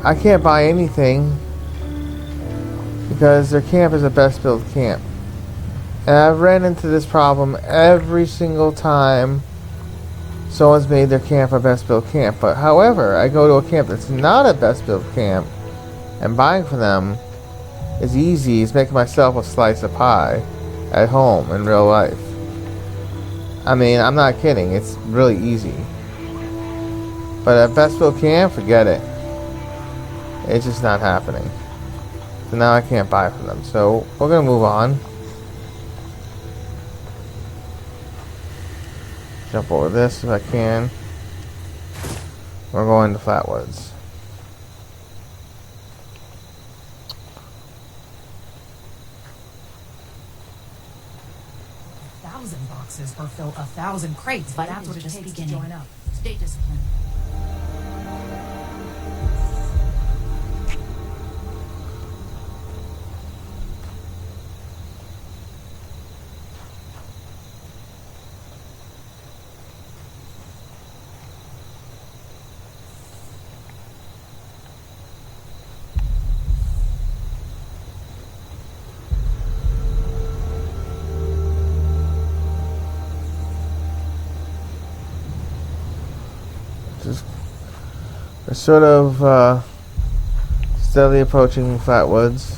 I can't buy anything because their camp is a best build camp. And I've ran into this problem every single time someone's made their camp a best build camp. But however, I go to a camp that's not a best build camp, and buying from them is easy. It's making myself a slice of pie at home in real life. I mean, I'm not kidding. It's really easy. But a best build camp, forget it. It's just not happening. So now I can't buy from them. So we're going to move on. Jump over this if I can. We're going to Flatwoods. Boxes or fill 1,000 crates, but that's what it takes to join up. Stay disciplined. sort of steadily approaching Flatwoods.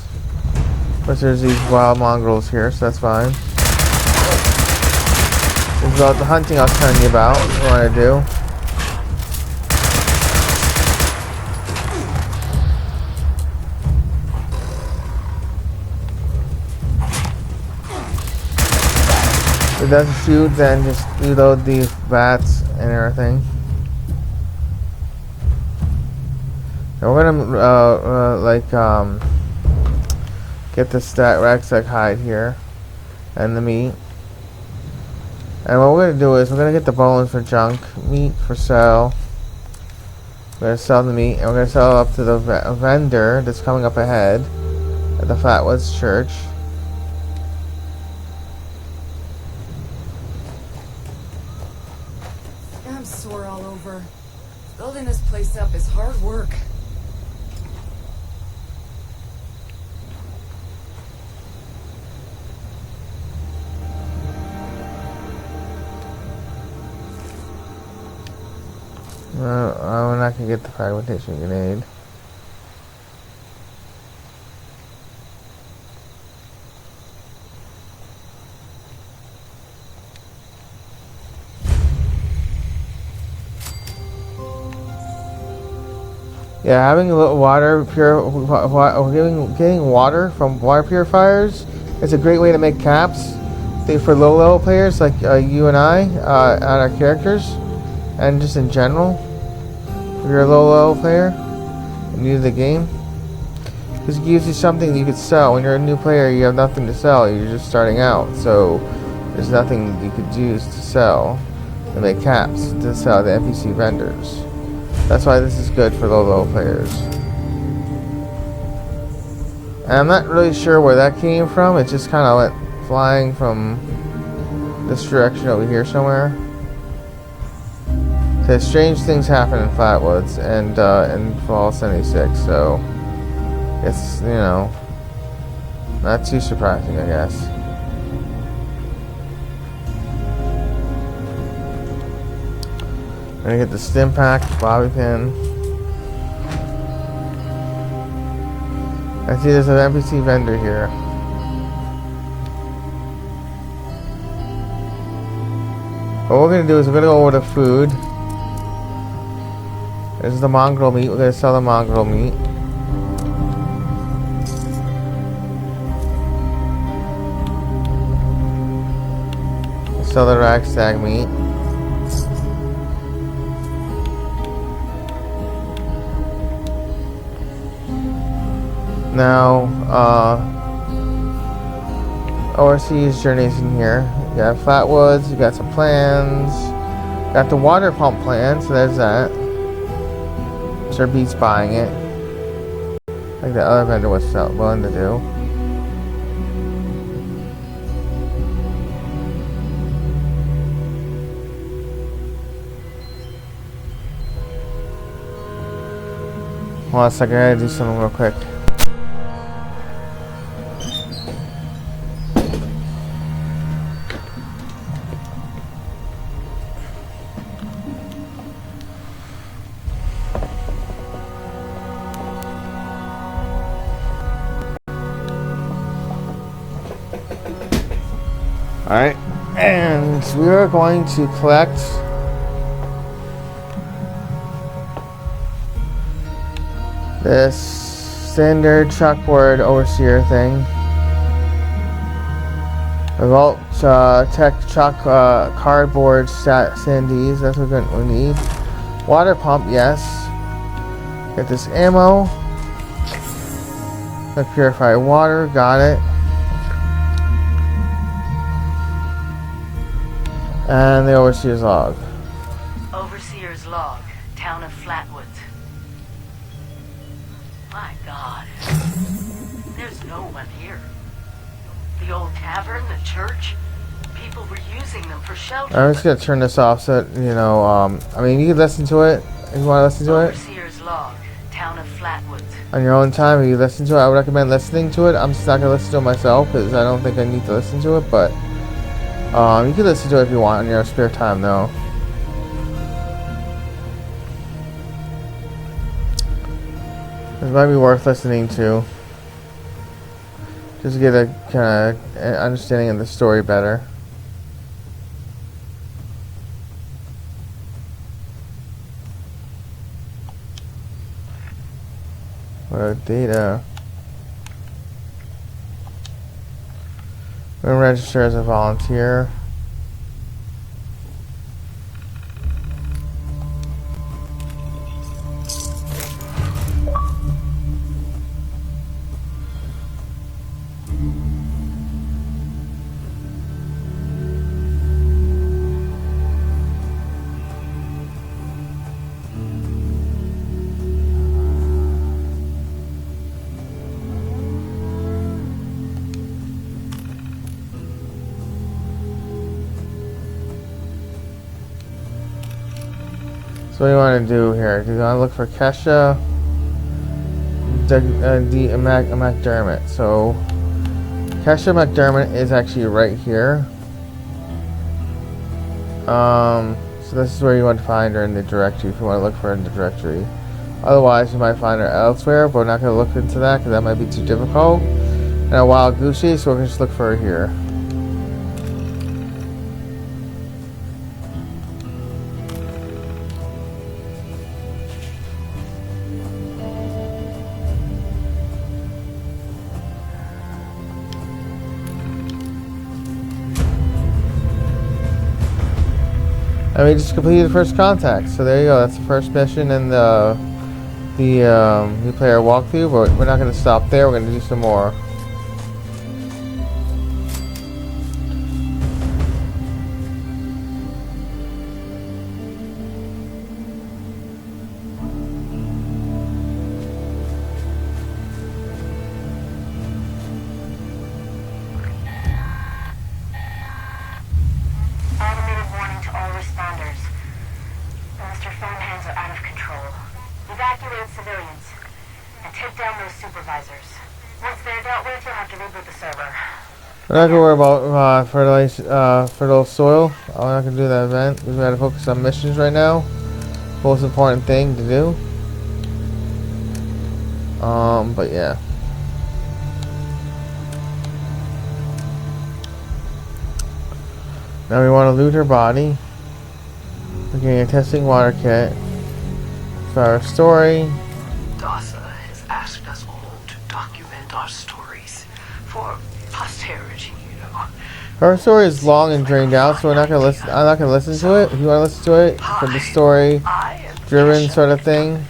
Of course, there's these wild mongrels here, so that's fine. It's about the hunting I was telling you about. What you want to do? If it doesn't shoot, then just reload the bats and everything. And we're gonna get the stat rucksack hide here and the meat. And what we're gonna do is we're gonna get the bones for junk, meat for sale. We're gonna sell the meat and we're gonna sell it up to the vendor that's coming up ahead at the Flatwoods Church. I'm sore all over. Building this place up is hard work. We're not gonna get the fragmentation grenade. Yeah, having a little water getting water from water purifiers is a great way to make caps. I think for low level players like you and I, and our characters, and just in general. If you're a low level player and new to the game, because it gives you something you could sell. When you're a new player, you have nothing to sell. You're just starting out, so there's nothing you could use to sell to make caps to sell to NPC vendors. That's why this is good for low level players. And I'm not really sure where that came from. It just kind of went flying from this direction over here somewhere. So strange things happen in Flatwoods and in Fall 76, so it's, you know, not too surprising, I guess. I'm gonna get the stim pack, bobby pin. I see there's an NPC vendor here. What we're gonna do is we're gonna go over to food. This is the mongrel meat. We're gonna sell the mongrel meat. Sell the ragstag meat. Now, overseas journeys in here. You got Flatwoods, you got some plans. Got the water pump plan, so there's that. Sure beats buying it. Like the other vendor was willing to do. Hold on a second, I gotta do something real quick. Alright, and we are going to collect this standard chalkboard overseer thing. The Vault Tech chalk cardboard sandies, that's what we need. Water pump, yes. Get this ammo. Let's purify water, got it. And the Overseer's Log. Overseer's Log, town of Flatwoods. My God. There's no one here. The old tavern, the church, people were using them for shelter. I'm just gonna turn this off so that, you know, I mean, you can listen to it if you want to listen to it. Overseer's Log, town of Flatwoods. On your own time, if you listen to it, I would recommend listening to it. I'm just not gonna listen to it myself because I don't think I need to listen to it, but you can listen to it if you want in your spare time, though. This might be worth listening to. Just to get a kind of understanding of the story better. Data. I'm going to register as a volunteer. So what do you want to do here? Do you want to look for Kesha McDermott? So Kesha McDermott is actually right here. So this is where you want to find her in the directory if you want to look for her in the directory. Otherwise, you might find her elsewhere, but we're not going to look into that because that might be too difficult and a wild goose chase, so we're going to just look for her here. And we just completed the first contact, so there you go. That's the first mission in the new player walkthrough. But we're not going to stop there. We're going to do some more. Automated warning to all responders. Mr. Phone hands are out of control. Evacuate civilians and take down those supervisors. Once they're dealt with, you'll have to reboot the server. We're not going to worry about fertile soil. We're not going to do that event because we got to focus on missions right now. Most important thing to do. But yeah. Now we want to loot her body. We're getting a testing water kit. For our story. DASA has asked us all to document our stories for posterity, you know. Her story is long and drained out, so we're not gonna listen. I'm not gonna listen to it. If you want to listen to it for the story-driven sort of thing,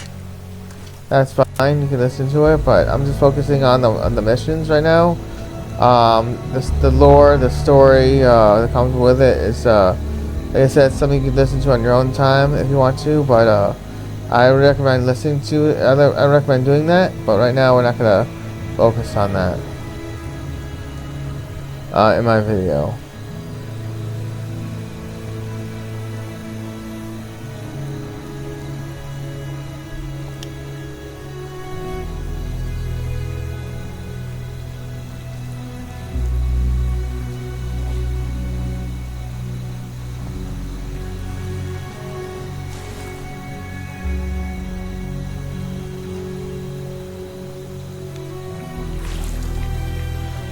that's fine. You can listen to it, but I'm just focusing on the missions right now. The lore, the story that comes with it is, like I said, something you can listen to on your own time if you want to. But I would recommend listening to it. I recommend doing that. But right now, we're not gonna focus on that in my video.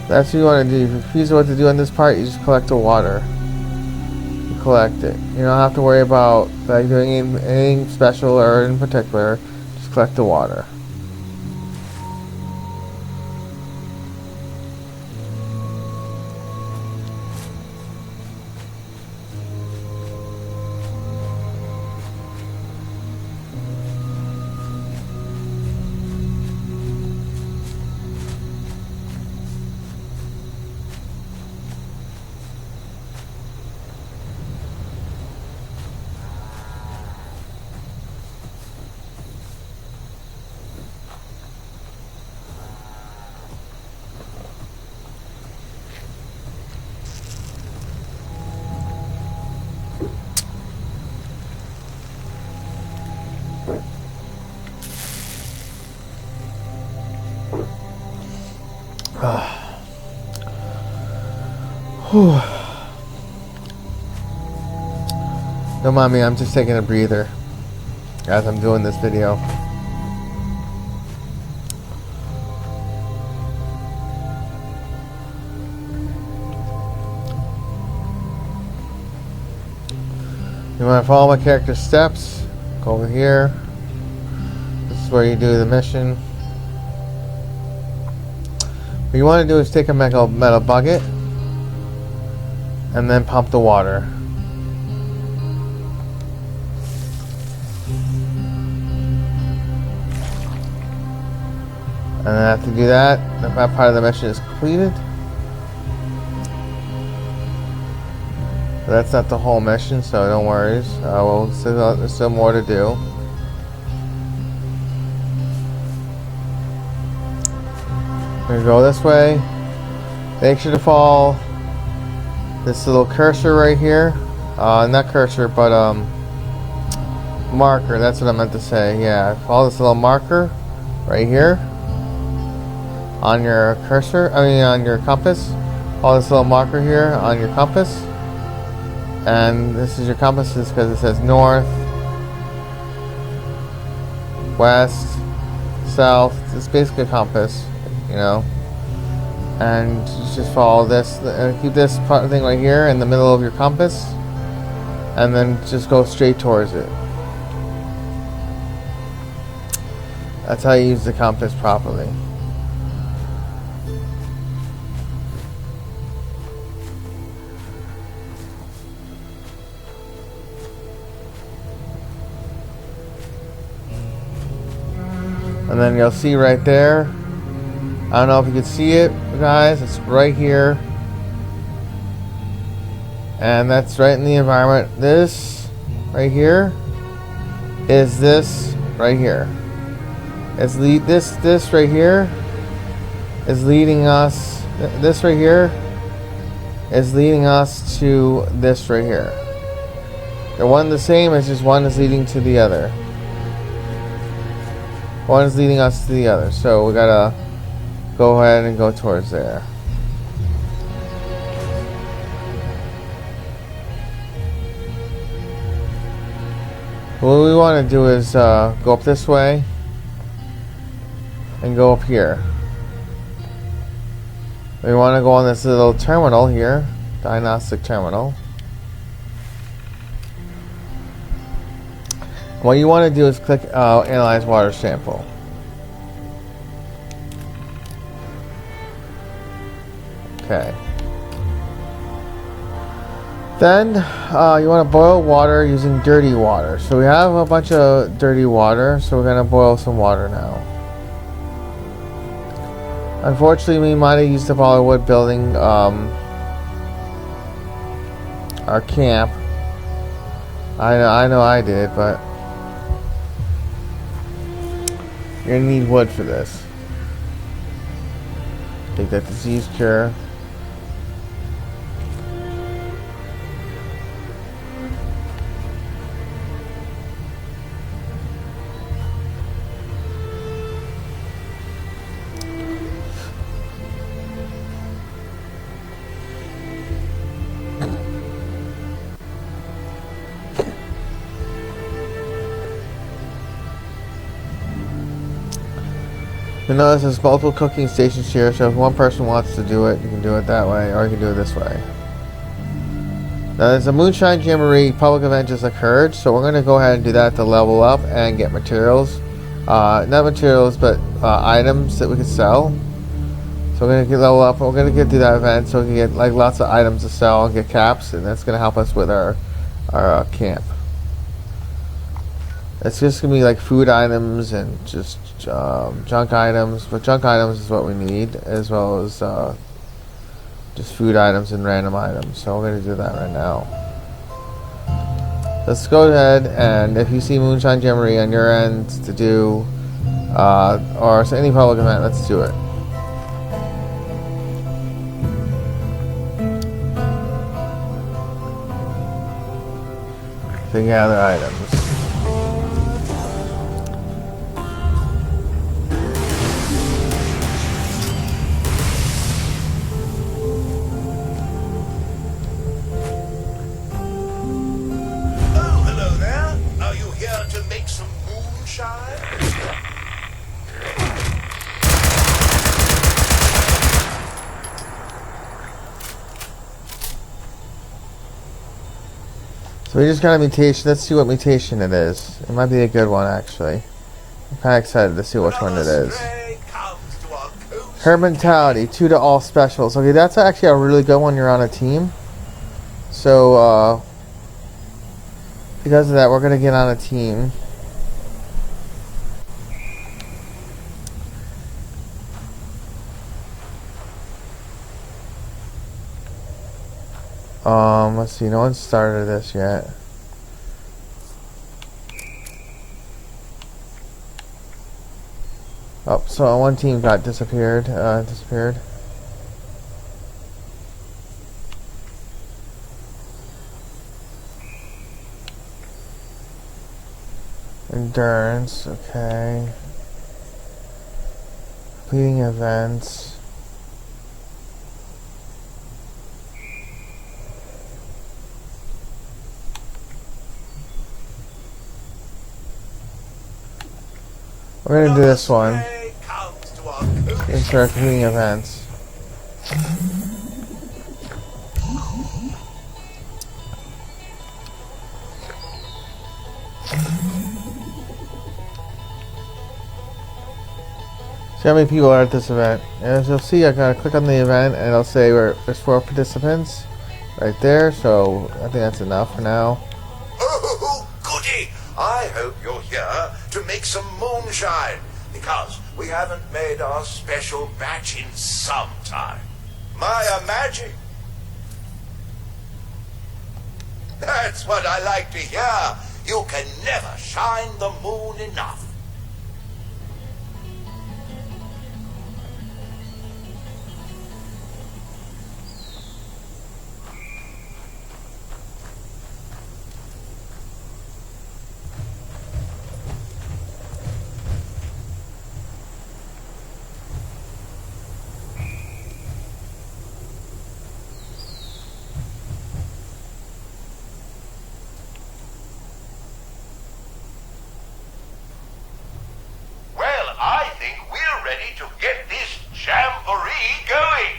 That's what you want to do. If you're confused what to do on this part, you just collect the water. You collect it. You don't have to worry about like doing anything special or in particular. Just collect the water. Don't mind me, I'm just taking a breather as I'm doing this video. You want to follow my character's steps? Go over here. This is where you do the mission. What you want to do is take a metal bucket and then pump the water. And then after you do that, that part of the mission is completed. But that's not the whole mission, so don't worry. There's still more to do. We're gonna go this way. Make sure to follow this little cursor right here. Not cursor, but marker. That's what I meant to say. Yeah, follow this little marker right here on your cursor. On your compass. Follow this little marker here on your compass. And this is your compass because it says north, west, south. It's basically a compass, you know. And you just follow this. Keep this thing right here in the middle of your compass, and then just go straight towards it. That's how you use the compass properly. And then you'll see right there, I don't know if you can see it, guys, it's right here. And that's right in the environment. This right here is this right here. It's this right here is leading us, this right here is leading us to this right here. They're one the same, it's just one is leading to the other. One is leading us to the other, so we gotta go ahead and go towards there. What we want to do is go up this way and go up here. We want to go on this little terminal here, diagnostic terminal. What you want to do is click Analyze Water Sample. Okay. Then you want to boil water using dirty water. So we have a bunch of dirty water, so we're going to boil some water now. Unfortunately, we might have used up all our wood building our camp. I know I did, but you're gonna need wood for this. Take that disease cure. You notice there's multiple cooking stations here, so if one person wants to do it, you can do it that way, or you can do it this way. Now there's a Moonshine Jamboree public event just occurred, so we're going to go ahead and do that to level up and get materials. Not materials, but items that we can sell. So we're going to get level up, and we're going to get to that event so we can get like lots of items to sell and get caps, and that's going to help us with our camp. It's just going to be like food items and just junk items, but junk items is what we need, as well as just food items and random items. So we're going to do that right now. Let's go ahead, and if you see Moonshine Jamboree on your end to do, or any public event, let's do it. To gather items. So we just got a mutation. Let's see what mutation it is. It might be a good one, actually. I'm kind of excited to see which one it is. Her mentality, 2 to all specials. Okay, that's actually a really good one. You're on a team. So, because of that, we're going to get on a team. Let's see. No one started this yet. Oh, so one team got disappeared. Endurance. Okay. Completing events. We're gonna do this one. Start completing events. See how many people are at this event. And as you'll see, I gotta click on the event and it'll say there's 4 participants right there, so I think that's enough for now. Oh, goody! I hope you're here to make some moonshine, because we haven't made our special batch in some time. Maya magic. That's what I like to hear. You can never shine the moon enough. To get this jamboree going.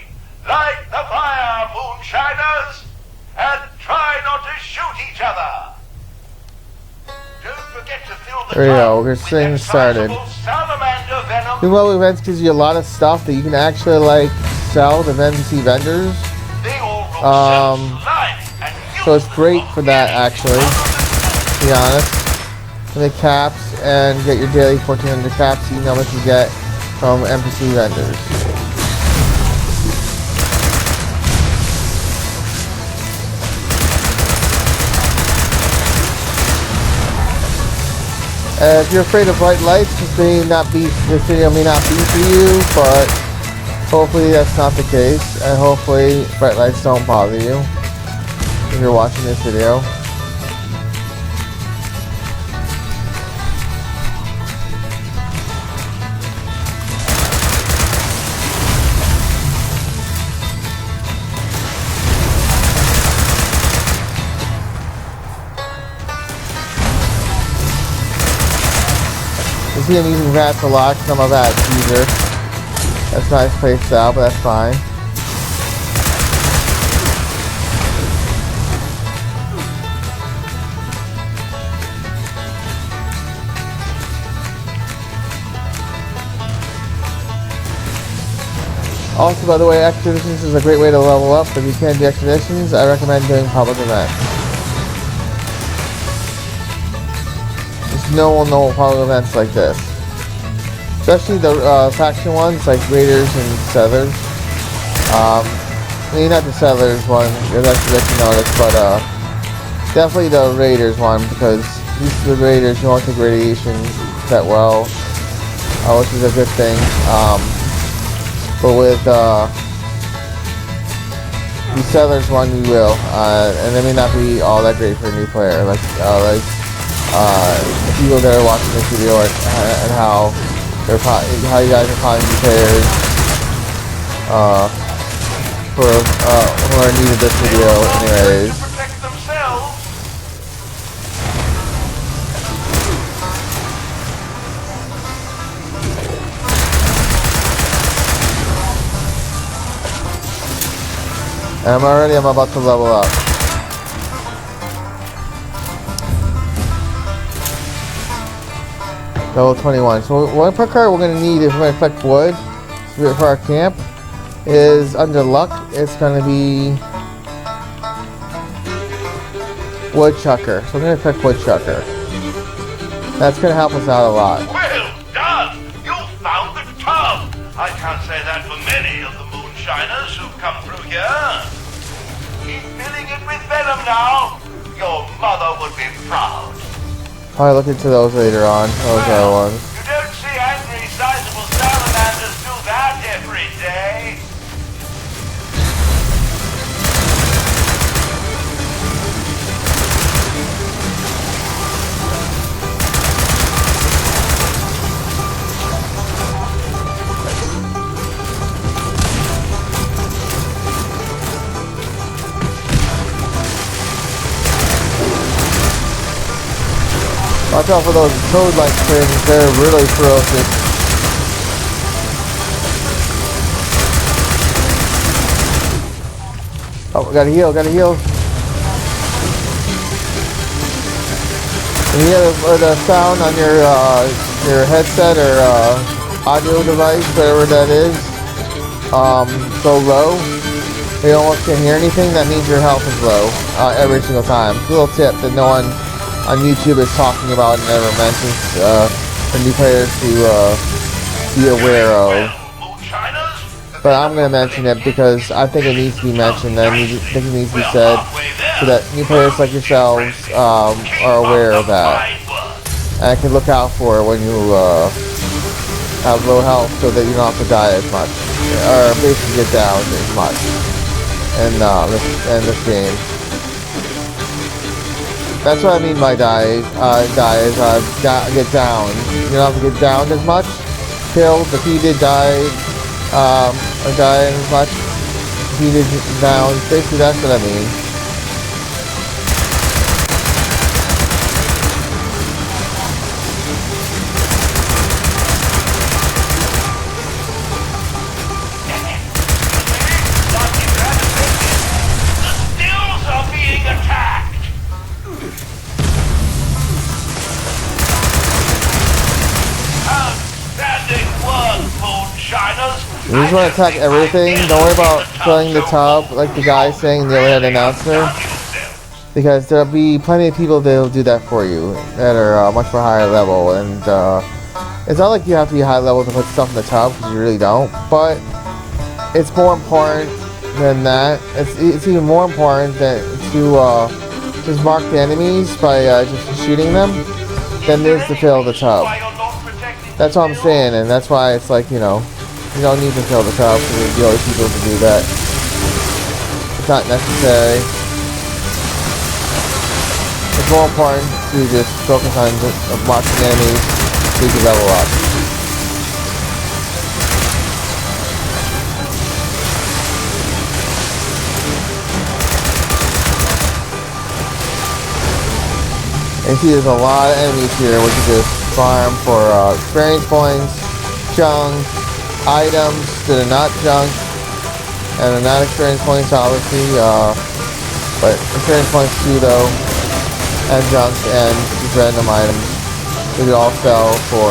Light the fire, moonshiners, and try not to shoot each other. Don't forget to fill the there you go, we're getting started. Meanwhile, events gives you a lot of stuff that you can actually like sell to NPC vendors. So it's great for that, actually, to be honest. And the caps and get your daily 1400 caps, you know what you get from NPC vendors. If you're afraid of bright lights, this video may not be for you, but hopefully that's not the case, and hopefully bright lights don't bother you if you're watching this video. You see I'm using rats a lot because I'm a rat user. That's nice play style, but that's fine. Also, by the way, expeditions is a great way to level up. If you can't do expeditions, I recommend doing public events. No one know public events like this, especially the faction ones like Raiders and Settlers. Maybe not the Settlers one, that's expedition notice, but definitely the Raiders one, because these are the Raiders, you won't take radiation that well, which is a good thing. But with the Settlers one, you will, and it may not be all that great for a new player, like the people that are watching this video and how you guys are probably new players who are new to this video anyways. And I'm about to level up. Level 21. So one per card we're going to need if we're going to collect wood for our camp is under luck. It's going to be woodchucker. So we're going to collect woodchucker. That's going to help us out a lot. Well done! You found the tub! I can't say that for many of the moonshiners who've come through here. Keep filling it with venom now. Your mother would be proud. I'll look into those later on. Those other ones. You don't see angry, sizable salamanders do that every day. Watch out for those toad-like things. They're really ferocious. Oh, gotta heal, gotta heal. Can you hear the sound on your headset or audio device, whatever that is, so low? You almost can't hear anything. That means your health is low every single time. It's a little tip that no one on YouTube is talking about and never mentions for new players to be aware of. But I'm going to mention it because I think it needs to be mentioned and I think it needs to be said so that new players like yourselves are aware of that. And can look out for it when you have low health so that you don't have to die as much. Or basically get down as much in this game. That's what I mean by die get down. You don't have to get down as much. Killed, defeated, died, or die as much. Defeated, down. Basically, that's what I mean. You just want to attack everything. Don't worry about filling the tub like the guy saying in the overhead announcer. Because there'll be plenty of people that will do that for you that are much more higher level. And it's not like you have to be high level to put stuff in the tub, because you really don't. But it's more important than that. It's even more important than to just mark the enemies by just shooting them than it is to fill the tub. That's what I'm saying, and that's why it's like, you know, you don't need to fill the tub because there's the other people to do that. It's not necessary. It's more important to just focus on watching enemies so you can level up. And see, there's a lot of enemies here which you just farm for experience points, junk, items that are not junk, and are not experience points obviously, but experience points too though, and junk, and just random items. We could all sell for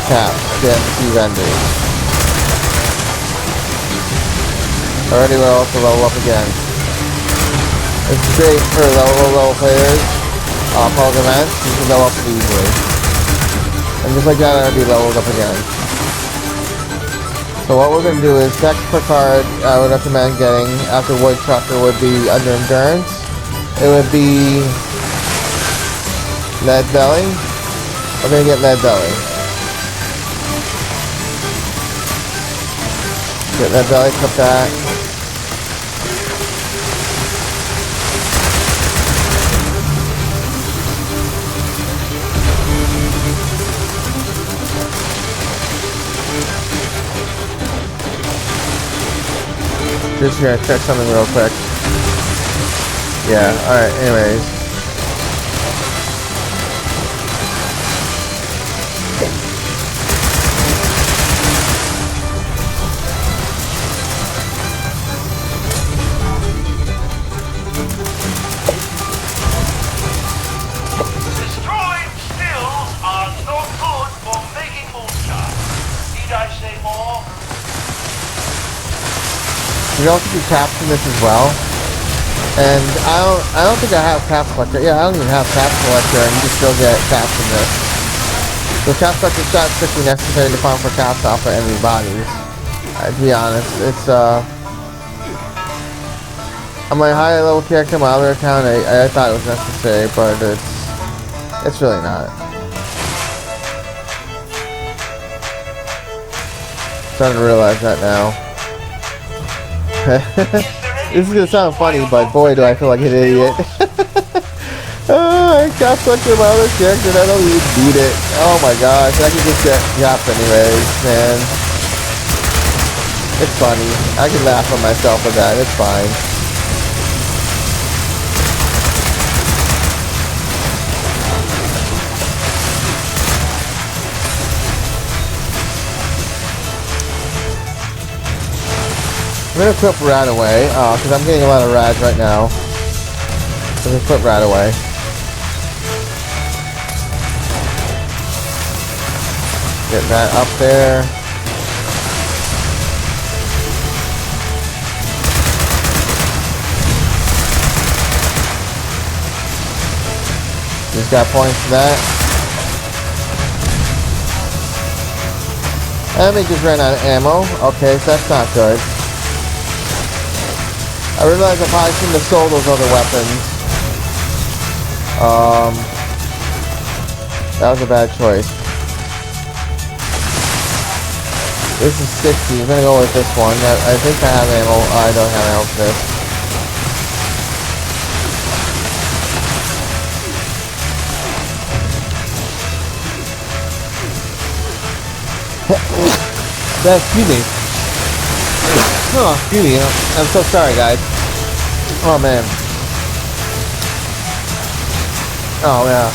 caps, get few vendors. Already we're also level up again. It's great for low players, public events, you can level up easily. And just like that, I'll be leveled up again. So what we're going to do is, next per card I would recommend getting after Woodchucker would be under Endurance. It would be Lead Belly. We're going to get Lead Belly. Get Lead Belly, clip that. Just gonna check something real quick. Yeah, alright, anyways. Destroyed still! I say more? You can also do caps in this as well. And I don't think I have cap collector. Yeah, I don't even have cap collector, and you can still get caps in this. The cap collector is not strictly necessary to farm for caps off of enemy bodies. To be honest, it's on my high level character, my other account, I thought it was necessary, but it's really not. Starting to realize that now. This is gonna sound funny, but boy, do I feel like an idiot. I got such my other character and I don't even beat it. Oh my gosh, I can just get yapped anyways, man. It's funny. I can laugh at myself with that. It's fine. I'm gonna equip right away, because I'm getting a lot of rads right now. So I'm gonna equip right away. Get that up there. Just got points for that. And we just ran out of ammo. Okay, so that's not good. I realized I probably shouldn't have sold those other weapons. That was a bad choice. This is 60. I'm gonna go with this one. I think I have ammo. I don't have ammo for this. Excuse me. Oh, excuse me. I'm so sorry, guys. Oh, man. Oh, yeah.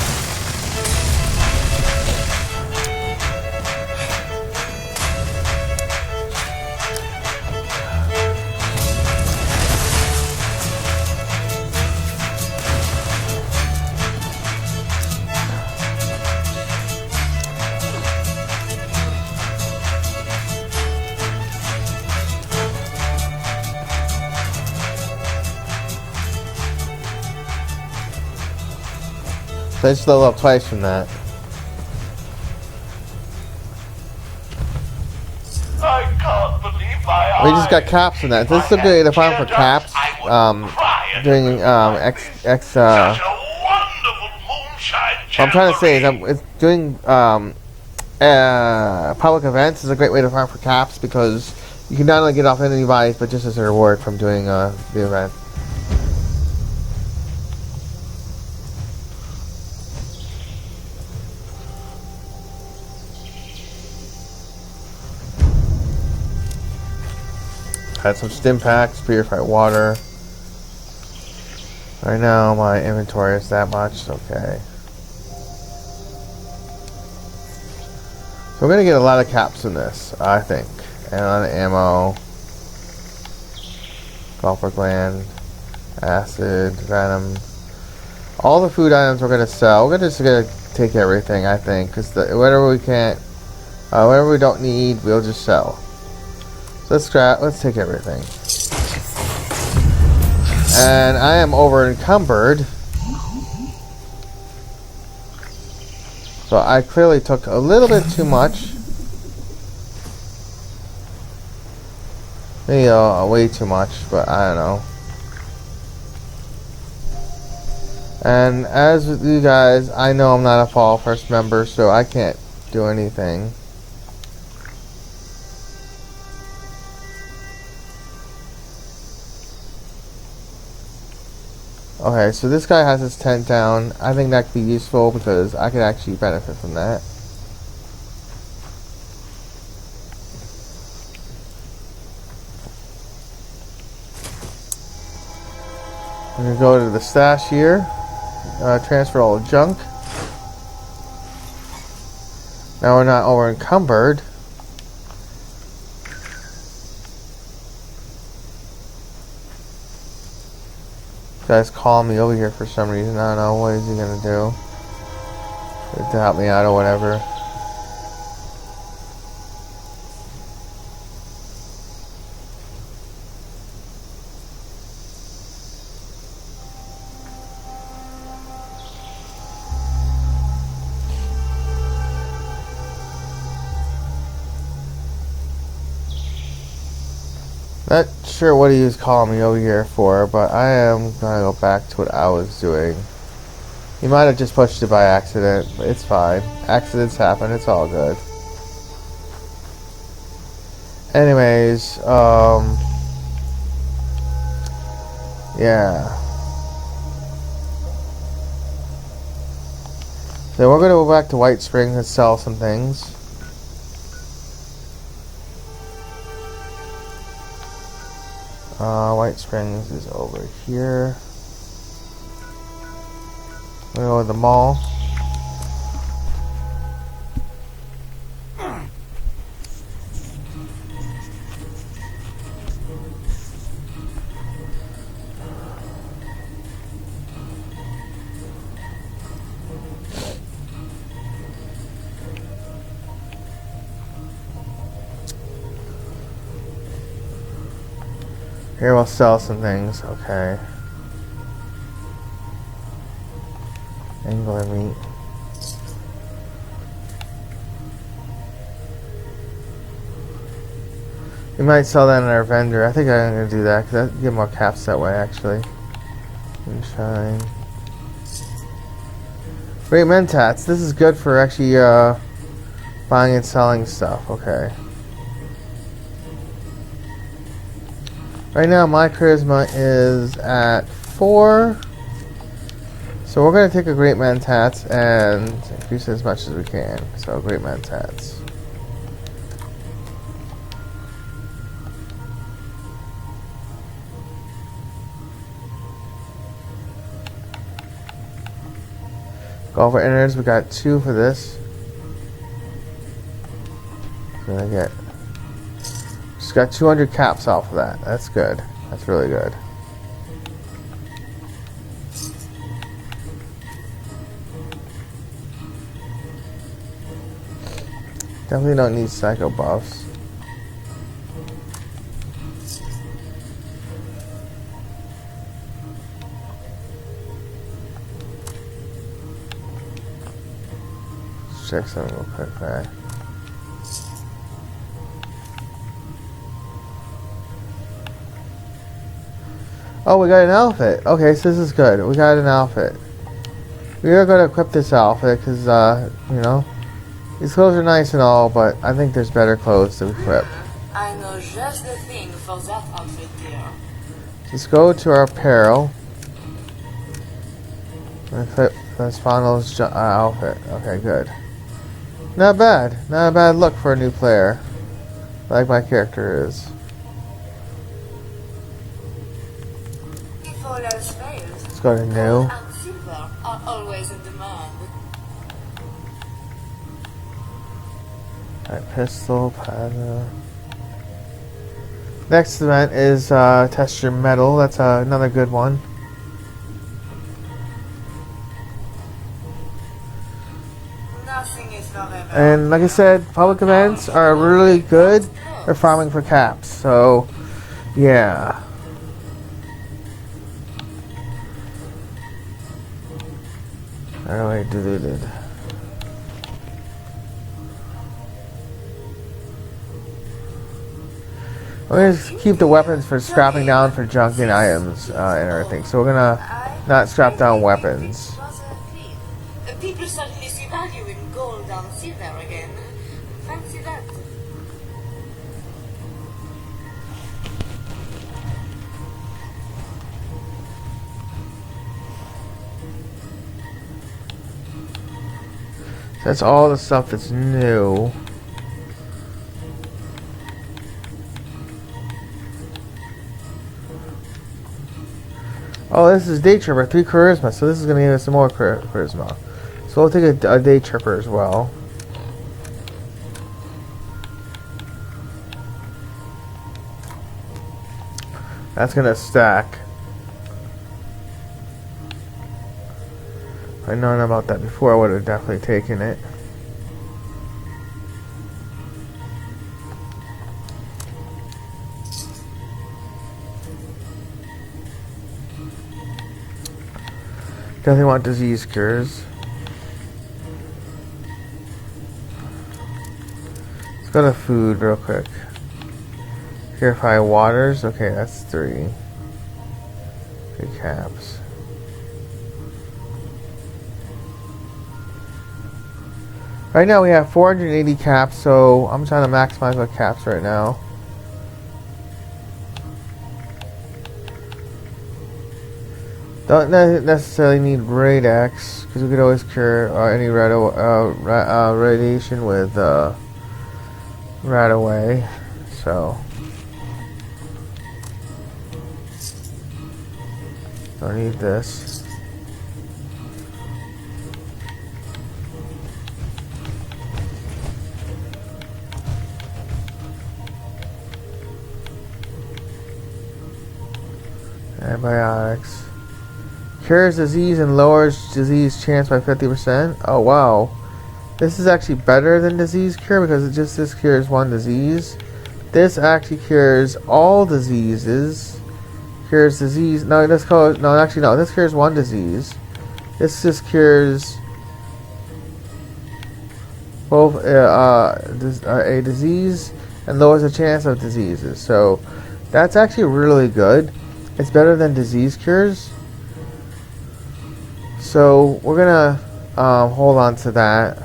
So I just leveled up twice from that. I can't believe my eyes. We just got caps from that. This is a good way to farm for caps. Doing X. What I'm trying to say is doing public events is a great way to farm for caps because you can not only get off enemy bodies but just as a reward from doing the event. Had some stim packs, purified water. Right now my inventory is that much, okay. So we're gonna get a lot of caps in this, I think. And a lot of ammo. Sulfur gland, acid, venom. All the food items we're gonna sell. We're just gonna take everything, I think, because whatever we can't, whatever we don't need, we'll just sell. So let's take everything. And I am over encumbered. So I clearly took a little bit too much. Maybe way too much, but I don't know. And as with you guys, I know I'm not a Fall First member, so I can't do anything. Okay, so this guy has his tent down. I think that could be useful because I could actually benefit from that. I'm going to go to the stash here. Transfer all the junk. Now we're not over encumbered. Guy's calling me over here for some reason. I don't know. What is he gonna do? To help me out or whatever. Not sure what he was calling me over here for, but I am gonna go back to what I was doing. He might have just pushed it by accident, but it's fine. Accidents happen, it's all good. Anyways, yeah. Then we're gonna go back to White Springs and sell some things. White Springs is over here. We're gonna go to the mall. Here we'll sell some things, okay. Angler meat. We might sell that in our vendor. I think I'm gonna do that because I get more caps that way actually. Moonshine. Great mentats. This is good for actually buying and selling stuff, okay. Right now my charisma is at 4. So we're going to take a great mentats and increase it as much as we can. So great mentats. Go over innards, we got 2 for this. So I get just got 200 caps off of that. That's good. That's really good. Definitely don't need psycho buffs. Let's check something real quick, right? Oh, we got an outfit. Okay, so this is good. We got an outfit. We are going to equip this outfit because, you know, these clothes are nice and all, but I think there's better clothes to equip. I know just the thing for that outfit, dear. Let's go to our apparel. And equip Spano's outfit. Okay, good. Not bad. Not a bad look for a new player. Like my character is. Let's go to new. Gold and silver are always in demand. Alright, pistol, pada. Next event is test your metal. That's another good one. Nothing is forever. And like I said, public events are really good for farming for caps. So, yeah. Alright, diluted. We're gonna keep the weapons for scrapping down for junking items and everything. So we're gonna not scrap down weapons. People suddenly see value in gold and silver again. Fancy that. That's all the stuff that's new. Oh, this is Day Tripper, 3 charisma, so this is going to give us some more charisma. So we'll take a Day Tripper as well. That's going to stack. If I'd known about that before, I would have definitely taken it. Definitely want disease cures. Let's go to food real quick. Purify waters. Okay, that's 3. 3 caps. Right now we have 480 caps, so I'm trying to maximize my caps right now. Don't necessarily need Radiax, because we could always cure any radiation with right away. So don't need this. Antibiotics. Cures disease and lowers disease chance by 50%. Oh wow. This is actually better than disease cure because this cures one disease. This actually cures all diseases. Cures disease. No, this cures one disease. This just cures both a disease and lowers the chance of diseases. So that's actually really good. It's better than disease cures. So we're gonna hold on to that.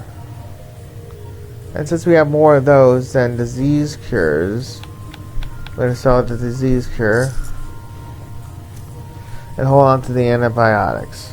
And since we have more of those than disease cures, we're gonna sell the disease cure and hold on to the antibiotics.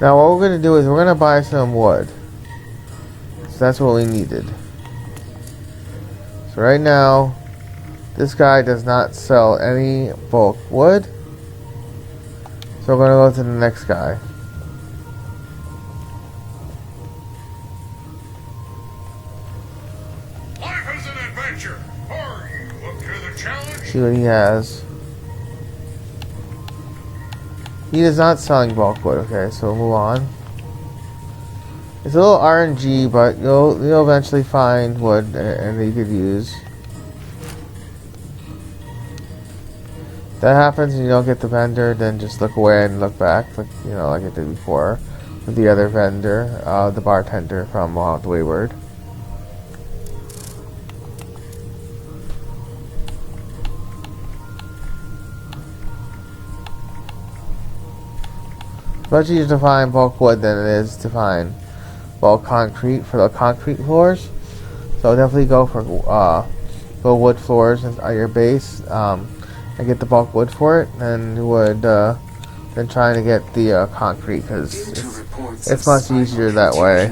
Now what we're going to do is we're going to buy some wood. So that's what we needed. So right now, this guy does not sell any bulk wood. So we're going to go to the next guy. Life is an adventure. Are you up to the challenge? See what he has. He is not selling bulk wood. Okay, so we'll move on. It's a little RNG, but you'll eventually find wood and you could use. If that happens and you don't get the vendor, then just look away and look back, like like I did before with the other vendor, the bartender from the Wayward. It's much easier to find bulk wood than it is to find bulk concrete for the concrete floors. So definitely go for wood floors at your base and get the bulk wood for it, and you would than trying to get the concrete because it's much easier that way.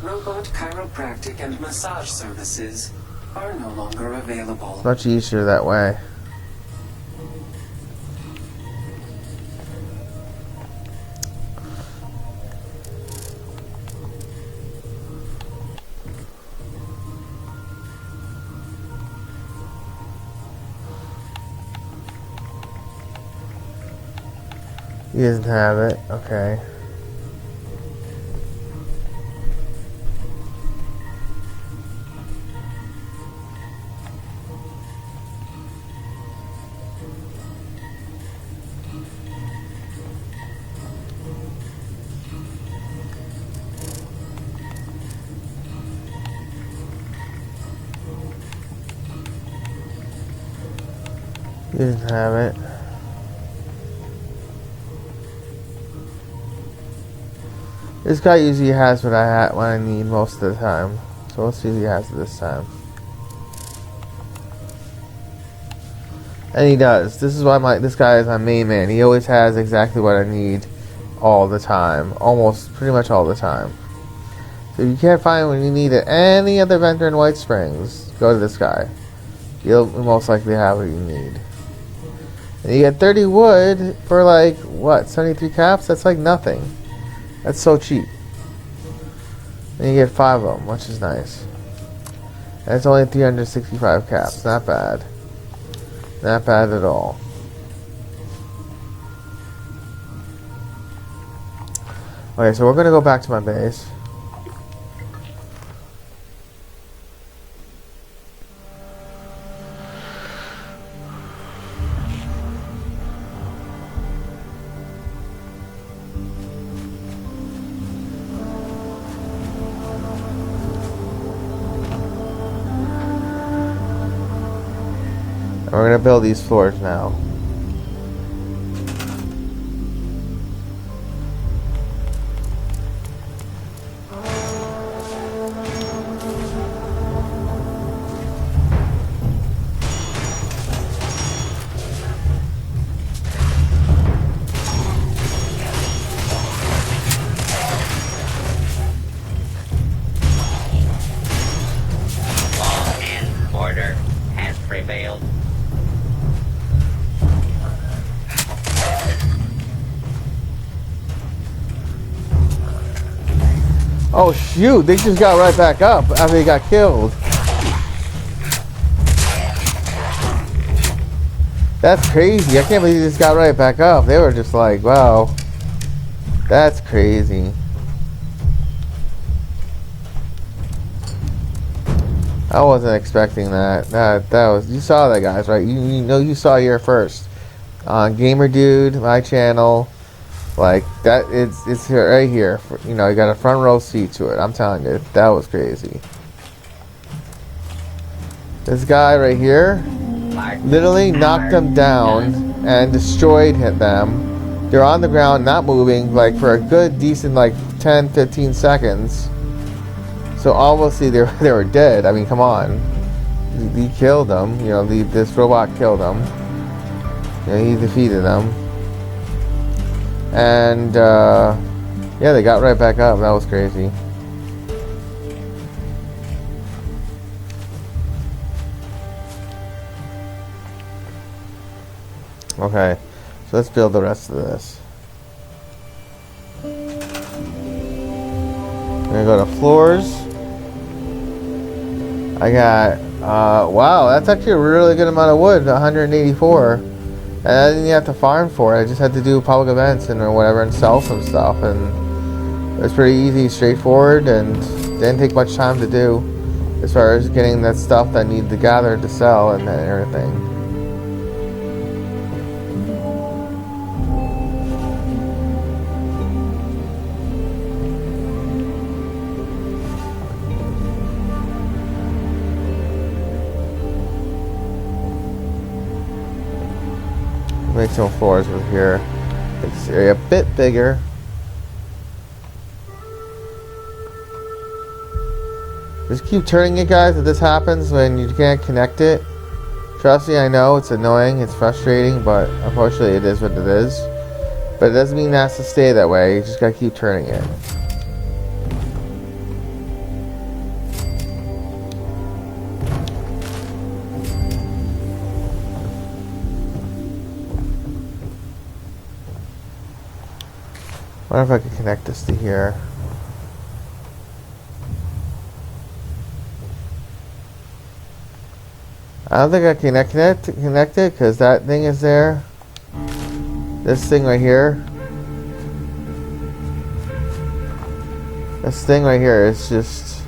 Robot chiropractic and massage services are no longer available. It's much easier that way. He doesn't have it. Okay. He doesn't have it. This guy usually has what I need most of the time. So let's see if he has it this time. And he does. This is why this guy is my main man. He always has exactly what I need all the time. Almost pretty much all the time. So if you can't find what you need at any other vendor in White Springs, go to this guy. You'll most likely have what you need. And you get 30 wood for like, what, 73 caps? That's like nothing. That's so cheap. And you get 5 of them, which is nice. And it's only 365 caps. Not bad. Not bad at all. Okay, so we're going to go back to my base. We're gonna build these floors now. Order has prevailed. Oh shoot, they just got right back up after they got killed. That's crazy. I can't believe they just got right back up. They were just like, wow. That's crazy. I wasn't expecting that. That was, you saw that, guys, right? You know, you saw here first. Gamer Dude, my channel, like that. It's here, right here. You know, you got a front row seat to it. I'm telling you, that was crazy. This guy right here literally knocked them down and destroyed them. They're on the ground, not moving, like for a good, decent, like 10-15 seconds. So obviously they were dead. I mean, come on. He killed them. You know, this robot killed them. You know, he defeated them. And yeah, they got right back up. That was crazy. Okay, so let's build the rest of this. I'm gonna go to floors. I got, wow, that's actually a really good amount of wood, 184. And I didn't have to farm for it. I just had to do public events and or whatever and sell some stuff. And it was pretty easy, straightforward, and didn't take much time to do as far as getting that stuff that I needed to gather to sell and everything. Make some floors with here. Make this area a bit bigger. Just keep turning it, guys, if this happens when you can't connect it. Trust me, I know it's annoying, it's frustrating, but unfortunately it is what it is. But it doesn't mean it has to stay that way. You just gotta keep turning it. I wonder if I can connect this to here. I don't think I can connect it because that thing is there. This thing right here. This thing right here is just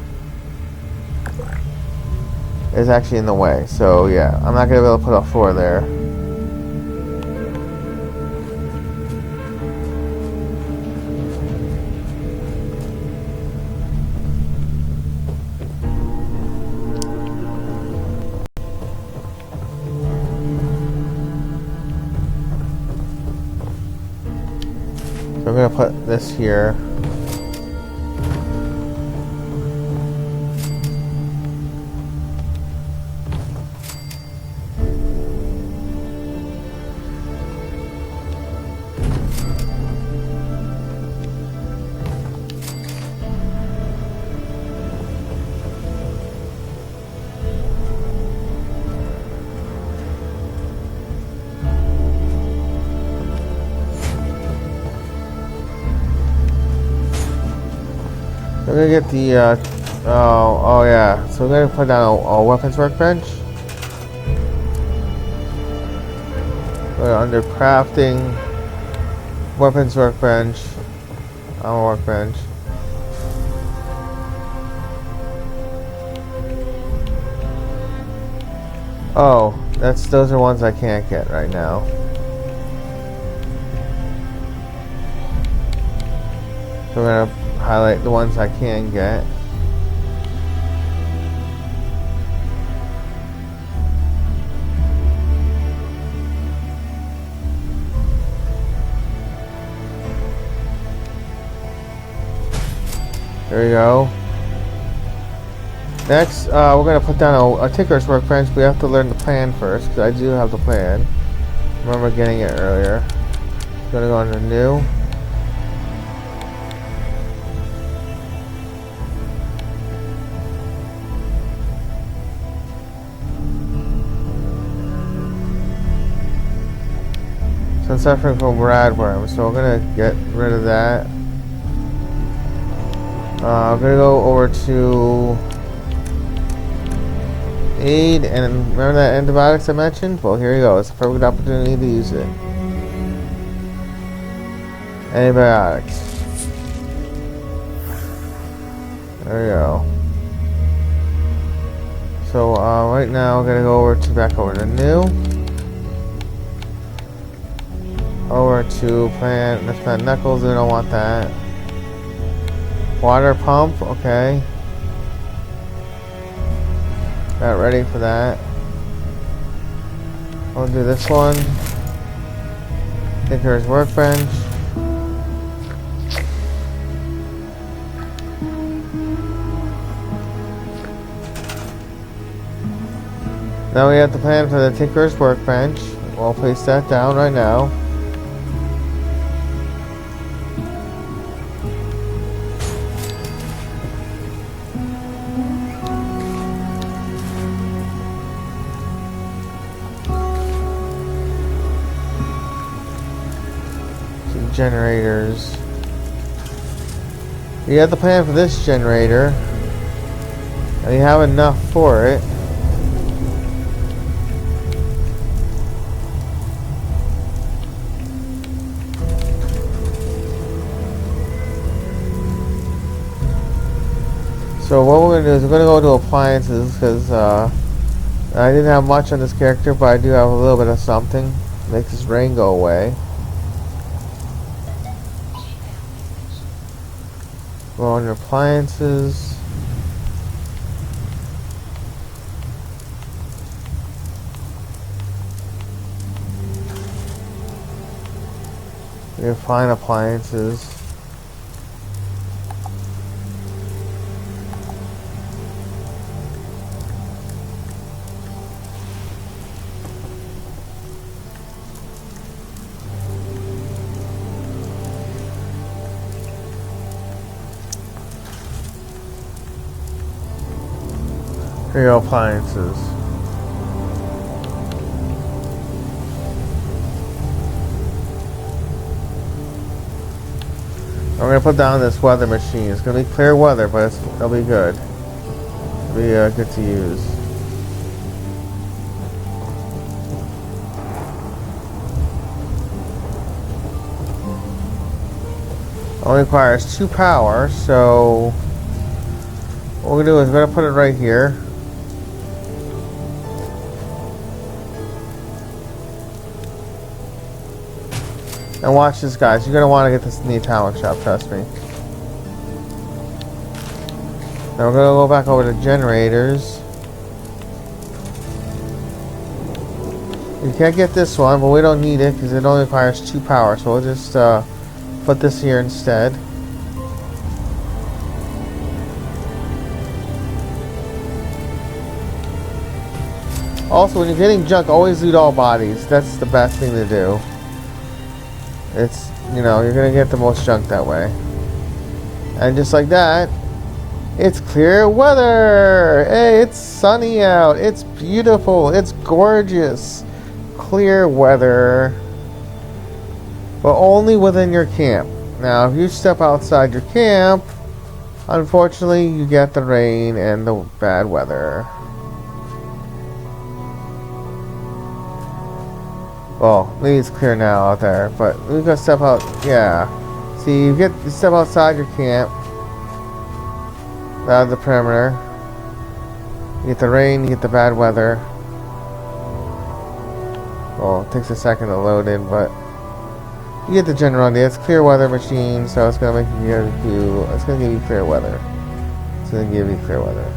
is actually in the way. So yeah, I'm not gonna be able to put a floor there. I'm gonna put this here. We're gonna get the oh yeah, so we're gonna put down a weapons workbench. We're under crafting, weapons workbench, armor workbench. Oh, those are ones I can't get right now. So we're gonna highlight the ones I can get. There you go. Next, we're going to put down a tinker's workbench. We have to learn the plan first, because I do have the plan. Remember getting it earlier. Going to go into new. So I'm suffering from radworm, so we're going to get rid of that. I'm going to go over to aid, and remember that antibiotics I mentioned? Well, here you go. It's a perfect opportunity to use it. Antibiotics. There we go. So right now, we're going to go back over to new. Over to plant. Let's plant knuckles. We don't want that. Water pump. Okay. Not ready for that. I'll do this one. Tinker's workbench. Now we have the plan for the Tinker's workbench. We'll place that down right now. Generators. You have the plan for this generator, and you have enough for it. So what we're going to do is we're going to go to appliances, because I didn't have much on this character, but I do have a little bit of something. Makes his rain go away. Go on your appliances. You find appliances. Here you go, appliances. I'm going to put down this weather machine. It's going to be clear weather, but it'll be good. It'll be good to use. Only requires 2 power, so what we're going to do is we're going to put it right here. And watch this, guys. You're going to want to get this in the atomic shop, trust me. Now we're going to go back over to generators. You can't get this one, but we don't need it because it only requires 2 power. So we'll just put this here instead. Also, when you're getting junk, always loot all bodies. That's the best thing to do. It's, you know, you're gonna get the most junk that way. And just like that, it's clear weather. Hey, it's sunny out. It's beautiful. It's gorgeous. Clear weather. But only within your camp. Now, if you step outside your camp, unfortunately, you get the rain and the bad weather. Well, maybe it's clear now out there, but we're gonna step out. Yeah, see, you step outside your camp, out of the perimeter. You get the rain, you get the bad weather. Well, it takes a second to load in, but you get the general idea. It's clear weather machine, so it's gonna make you. It's gonna give you clear weather. It's gonna give you clear weather.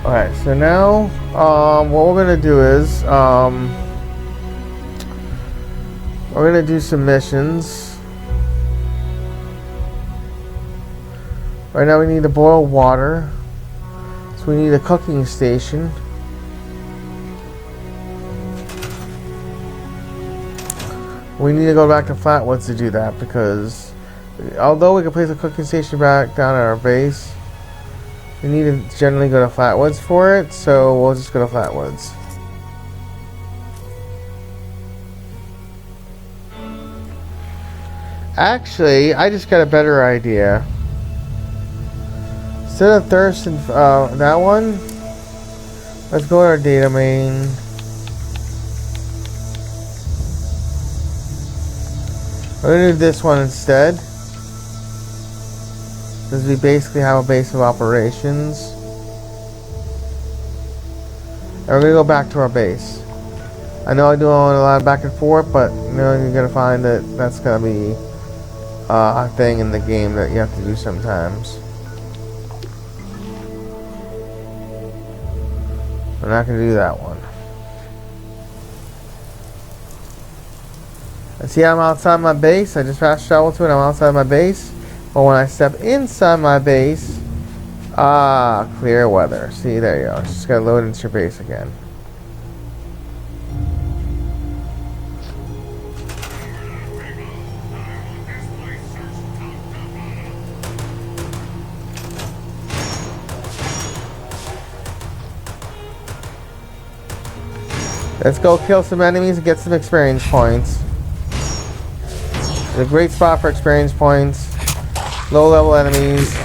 Alright, so now, what we're gonna do is, we're gonna do some missions. Right now we need to boil water. So we need a cooking station. We need to go back to Flatwoods to do that because although we can place a cooking station back down at our base, we need to generally go to Flatwoods for it, so we'll just go to Flatwoods. Actually, I just got a better idea. Instead of Thurston, that one, let's go to our data main. We're going to do this one instead. Because we basically have a base of operations. And we're going to go back to our base. I know I do a lot of back and forth, but you know, you're going to find that that's going to be a thing in the game that you have to do sometimes. We're not going to do that one. And see, I'm outside my base. I just fast travel to it. I'm outside my base. But when I step inside my base, clear weather. See, there you go. It's just got to load into your base again. Let's go kill some enemies and get some experience points. It's a great spot for experience points. Low level enemies.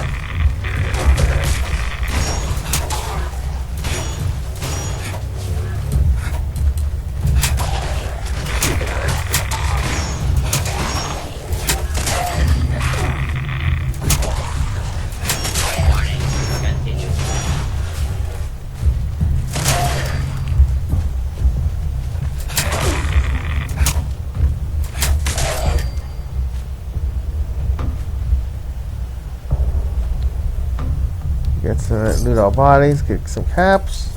Get some loot all bodies, get some caps.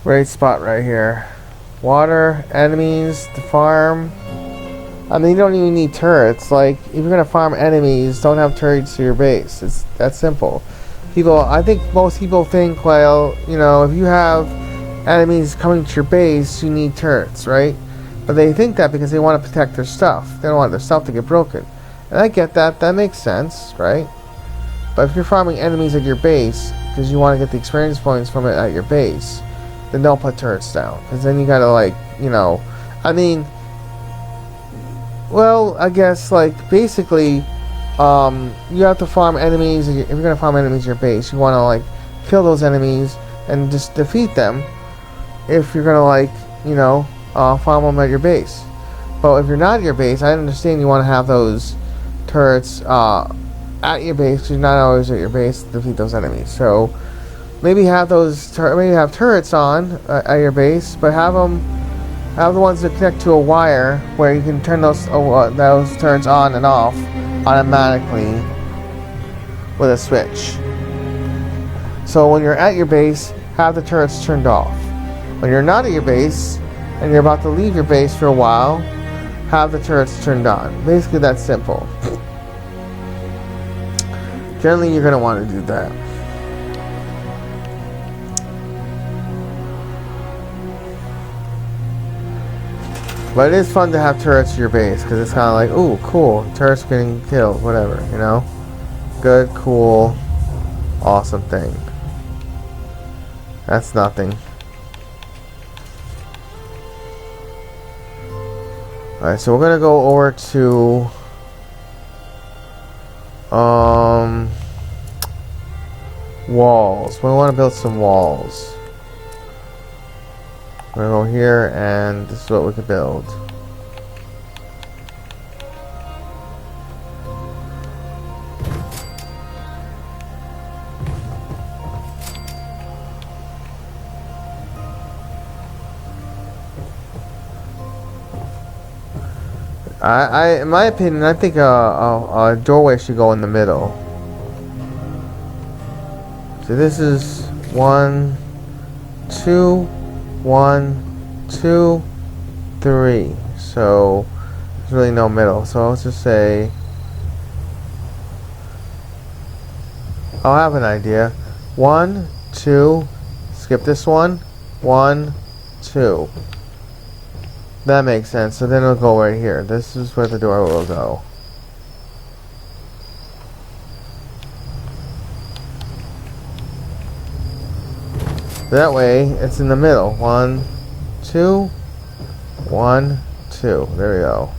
Great spot right here. Water, enemies, the farm. I mean, you don't even need turrets. Like, if you're gonna farm enemies, don't have turrets to your base. It's that simple. I think most people think, well, you know, if you have enemies coming to your base, you need turrets, right? But they think that because they want to protect their stuff. They don't want their stuff to get broken. And I get that. That makes sense, right? But if you're farming enemies at your base because you want to get the experience points from it at your base, then don't put turrets down. Because then you gotta, like, you know, I mean, well, I guess, like, basically, you have to farm enemies. If you're going to farm enemies at your base, you want to, like, kill those enemies and just defeat them if you're going to, like, you know, farm them at your base. But if you're not at your base, I understand you want to have those turrets at your base because you're not always at your base to defeat those enemies. So maybe have turrets on at your base, but have the ones that connect to a wire where you can turn those turrets on and off automatically with a switch. So when you're at your base, have the turrets turned off. When you're not at your base and you're about to leave your base for a while, have the turrets turned on. Basically, that's simple. Generally, you're going to want to do that. But it is fun to have turrets to your base, because it's kind of like, ooh, cool, turrets getting killed, whatever, you know? Good, cool, awesome thing. That's nothing. Alright, so we're going to go over to walls. We want to build some walls. We're going to go here, and this is what we could build. In my opinion, I think a doorway should go in the middle. So this is 1, 2, 1, 2, 3. So there's really no middle. So let's just say, I'll have an idea. 1, 2, skip this one. 1, 2. That makes sense. So then it'll go right here. This is where the door will go. That way, it's in the middle. 1, 2, 1, 2. There we go.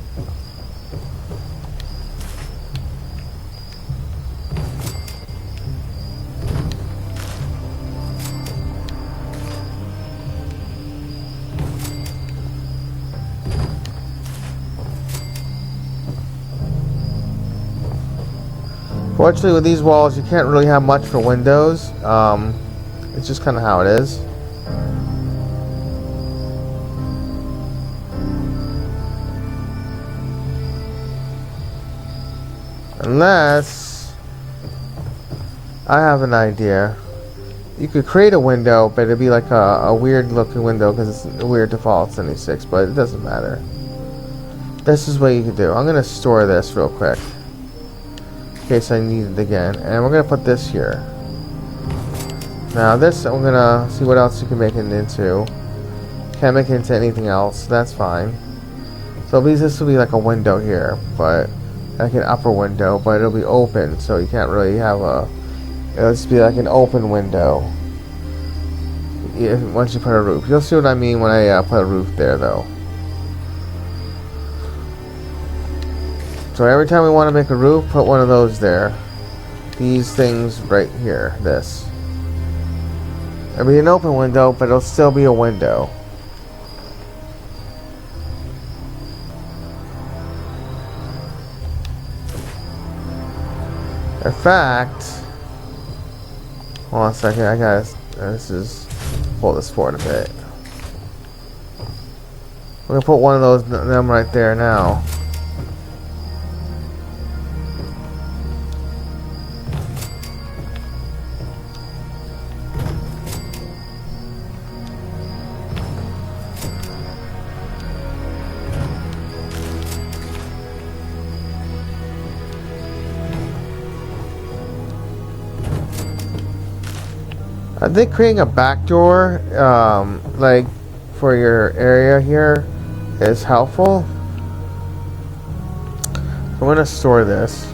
Fortunately, with these walls, you can't really have much for windows. It's just kind of how it is. Unless I have an idea. You could create a window, but it'd be like a weird looking window because it's a weird default 76, but it doesn't matter. This is what you could do. I'm going to store this real quick in case I need it again. And we're going to put this here. Now this, I'm going to see what else you can make it into. Can't make it into anything else. That's fine. So this will be like a window here, but like an upper window, but it'll be open, so you can't really have a... It'll just be like an open window once you put a roof. You'll see what I mean when I put a roof there, though. So every time we want to make a roof, put one of those there. These things right here. This. It'll be an open window, but it'll still be a window. In fact, hold on a second. I gotta. Pull this forward a bit. We're gonna put one of those them right there now. I think creating a back door, like for your area here, is helpful. I'm going to store this,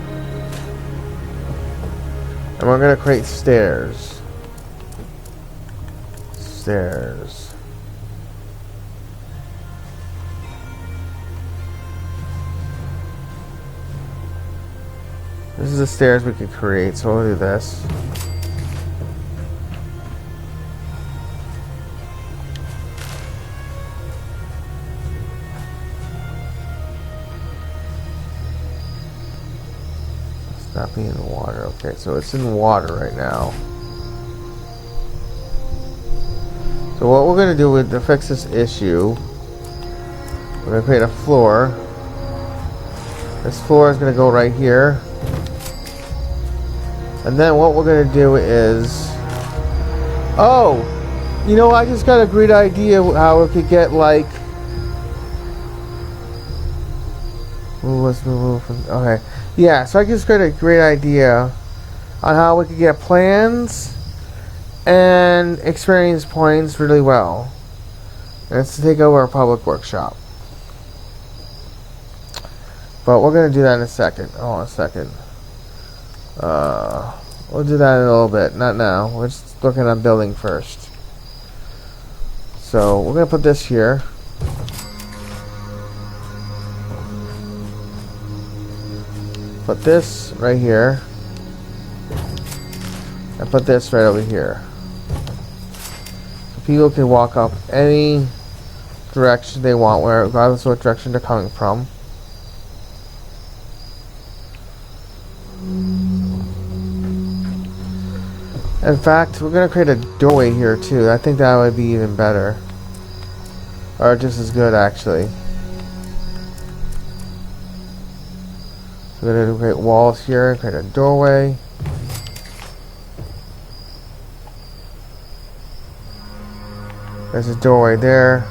and we're going to create stairs. Stairs. This is the stairs we could create, so we'll do this. Not being in water. Okay, so it's in water right now. So what we're going to do to fix this issue, we're going to create a floor. This floor is going to go right here. And then what we're going to do is... Oh! You know, I just got a great idea how we could get, like... Okay. Yeah, so I just got a great idea on how we could get plans and experience points really well. And it's to take over a public workshop. But we're going to do that in a second. Hold on a second. We'll do that in a little bit. Not now. We're just looking at building first. So we're going to put this here. Put this right here, and put this right over here. So people can walk up any direction they want, regardless of what direction they're coming from. In fact, we're going to create a doorway here too. I think that would be even better. Or just as good, actually. So we're gonna create walls here, create a doorway. There's a doorway there.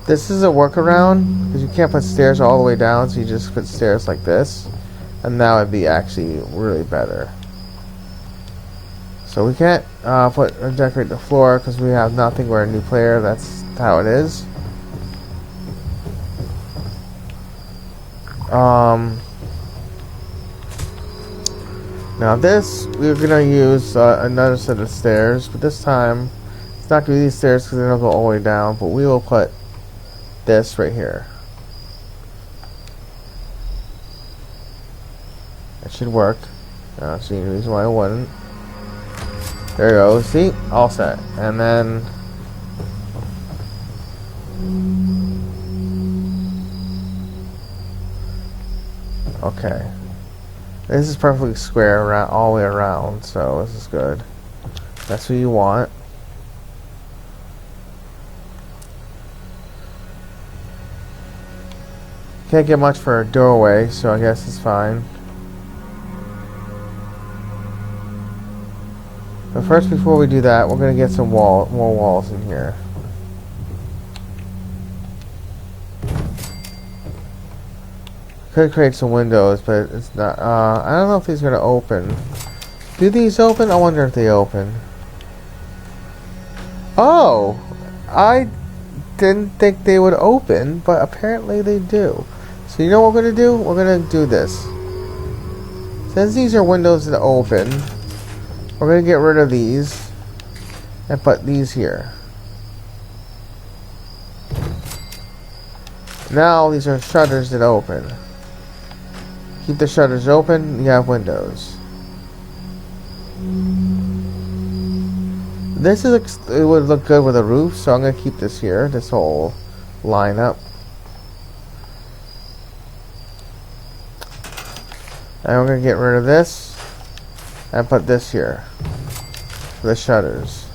This is a workaround because you can't put stairs all the way down, so you just put stairs like this, and that would be actually really better. So we can't decorate the floor because we have nothing. We're a new player. That's how it is. Now this we're gonna use another set of stairs, but this time it's not gonna be these stairs because they don't go all the way down. But we will put this right here. That should work. I don't see any reason why it wouldn't. There you go. See? All set. And then okay. This is perfectly square around all the way around, so this is good. That's what you want. Can't get much for a doorway, so I guess it's fine. But first, before we do that, we're gonna get some more walls in here. Could create some windows, but it's not. I don't know if these are gonna open. Do these open? I wonder if they open. Oh, I didn't think they would open, but apparently they do. So you know what we're gonna do? We're gonna do this. Since these are windows that open, we're gonna get rid of these and put these here. Now these are shutters that open. Keep the shutters open, you have windows. This is it would look good with a roof, so I'm gonna keep this here, this whole lineup. And we're gonna get rid of this and put this here for the shutters.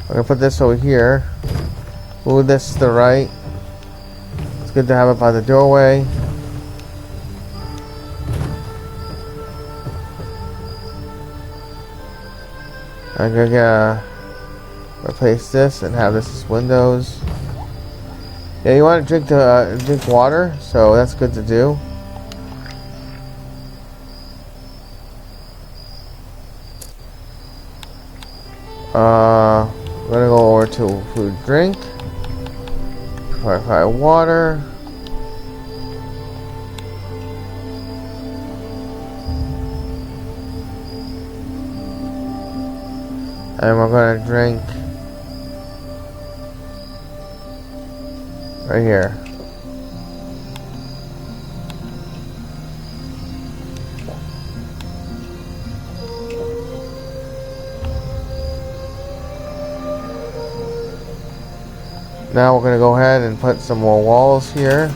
I'm gonna put this over here. Move this to the right. It's good to have it by the doorway. I'm gonna replace this and have this as windows. Yeah, you want to drink water, so that's good to do. I'm gonna go over to food, drink, purify water. And we're going to drink right here. Now we're going to go ahead and put some more walls here.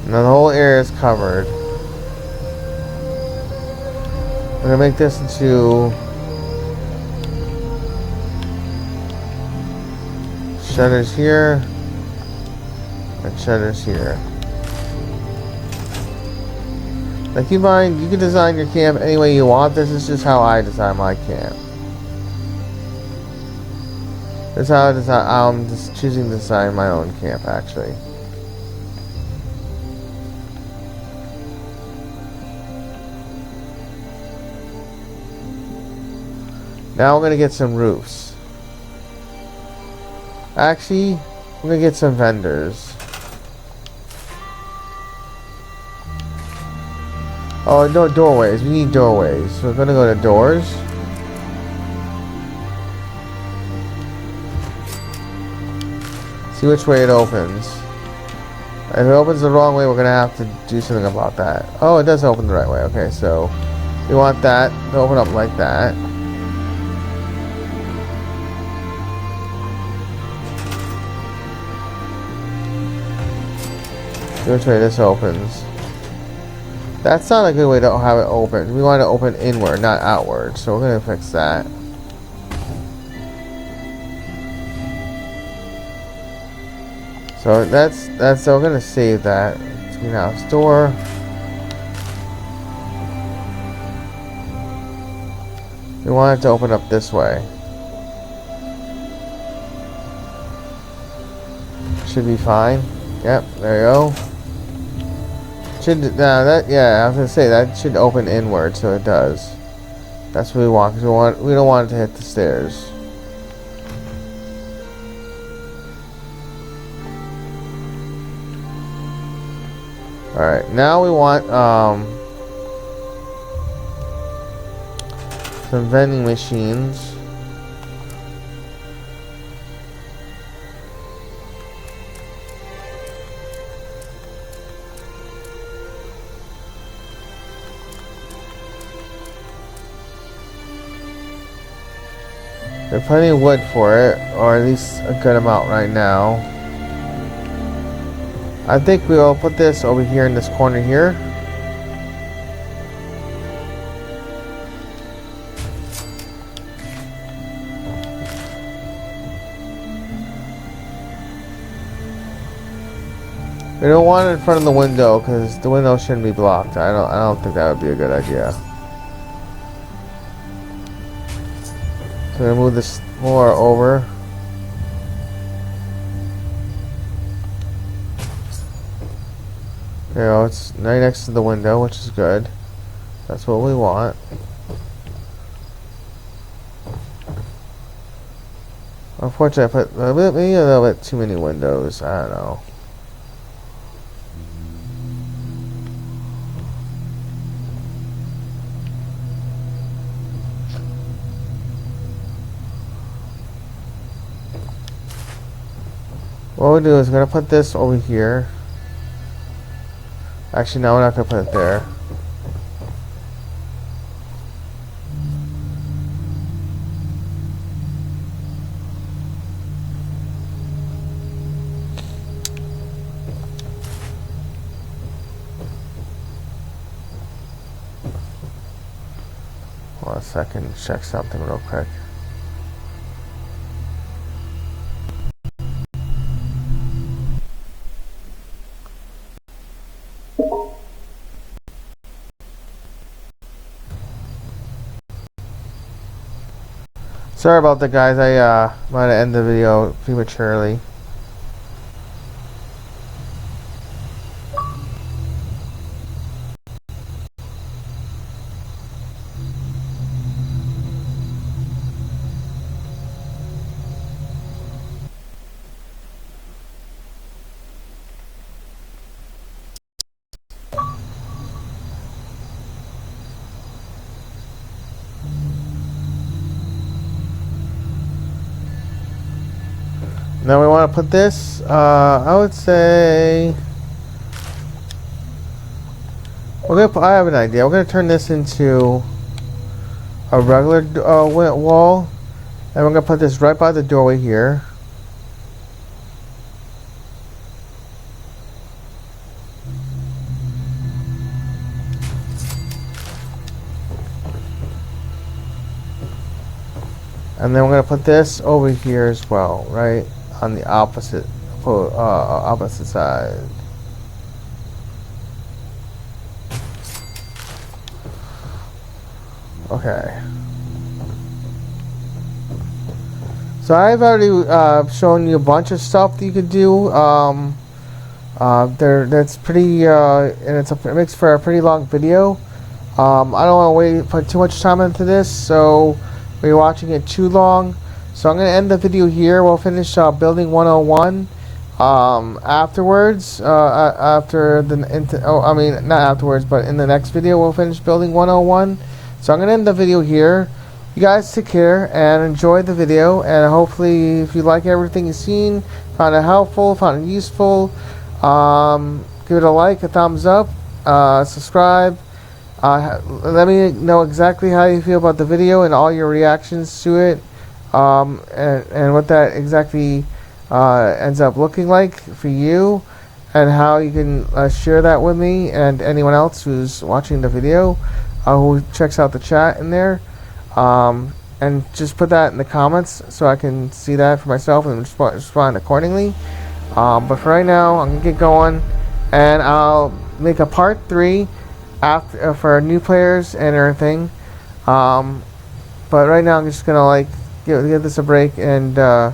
Now the whole area is covered. We're going to make this into shutters here and shutters here. Now keep in mind, you can design your camp any way you want. This is just how I design my camp. This is how I design. I'm just choosing to design my own camp, actually. Now we're going to get some roofs. Actually, we're going to get some vendors. Oh, no, doorways. We need doorways. So we're going to go to doors. See which way it opens. If it opens the wrong way, we're going to have to do something about that. Oh, it does open the right way. Okay, so we want that to open up like that. which way this opens. That's not a good way to have it open. We want it to open inward, not outward. So we're gonna fix that. So so we're gonna save that. Greenhouse door. We want it to open up this way. Should be fine. Yep, there you go. Should I was gonna say that should open inward, so it does. That's what we want, because we don't want it to hit the stairs. Alright, now we want some vending machines. There's plenty of wood for it, or at least a good amount right now. I think we'll put this over here in this corner here. We don't want it in front of the window because the window shouldn't be blocked. I don't think that would be a good idea. So I'm gonna move this more over. You know, it's right next to the window, which is good. That's what we want. Unfortunately, I put maybe a little bit too many windows. I don't know. What we'll do is we're gonna put this over here. Actually, no, we're not gonna put it there. Hold on a second, check something real quick. Sorry about that, guys. I might have ended the video prematurely. Now we want to put this, I would say, I have an idea. We're going to turn this into a regular wall, and we're going to put this right by the doorway here. And then we're going to put this over here as well, right? On the opposite side. Okay. So I've already shown you a bunch of stuff that you could do. That's pretty, and it makes for a pretty long video. I don't want to put too much time into this, so if you're watching it too long. So I'm going to end the video here. We'll finish building 101 afterwards. After the not afterwards, but in the next video we'll finish building 101. So I'm going to end the video here. You guys take care and enjoy the video. And hopefully, if you like everything you've seen, found it helpful, found it useful, give it a like, a thumbs up, subscribe. Let me know exactly how you feel about the video and all your reactions to it. And what that exactly ends up looking like for you. and how you can share that with me and anyone else who's watching the video, who checks out the chat in there. And just put that in the comments so I can see that for myself and respond accordingly. But for right now, I'm gonna get going, and I'll make a part 3 after for new players and everything. But right now, I'm just gonna like give this a break, and I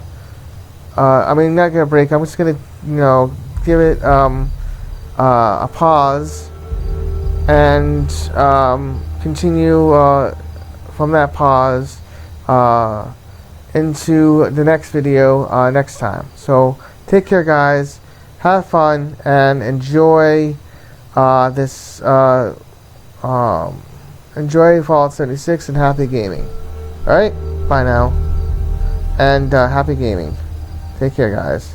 mean, not gonna break. I'm just gonna give it a pause and continue from that pause into the next video next time. So take care, guys. Have fun and enjoy this. Enjoy Fallout 76 and happy gaming. All right, bye now, and happy gaming. Take care, guys.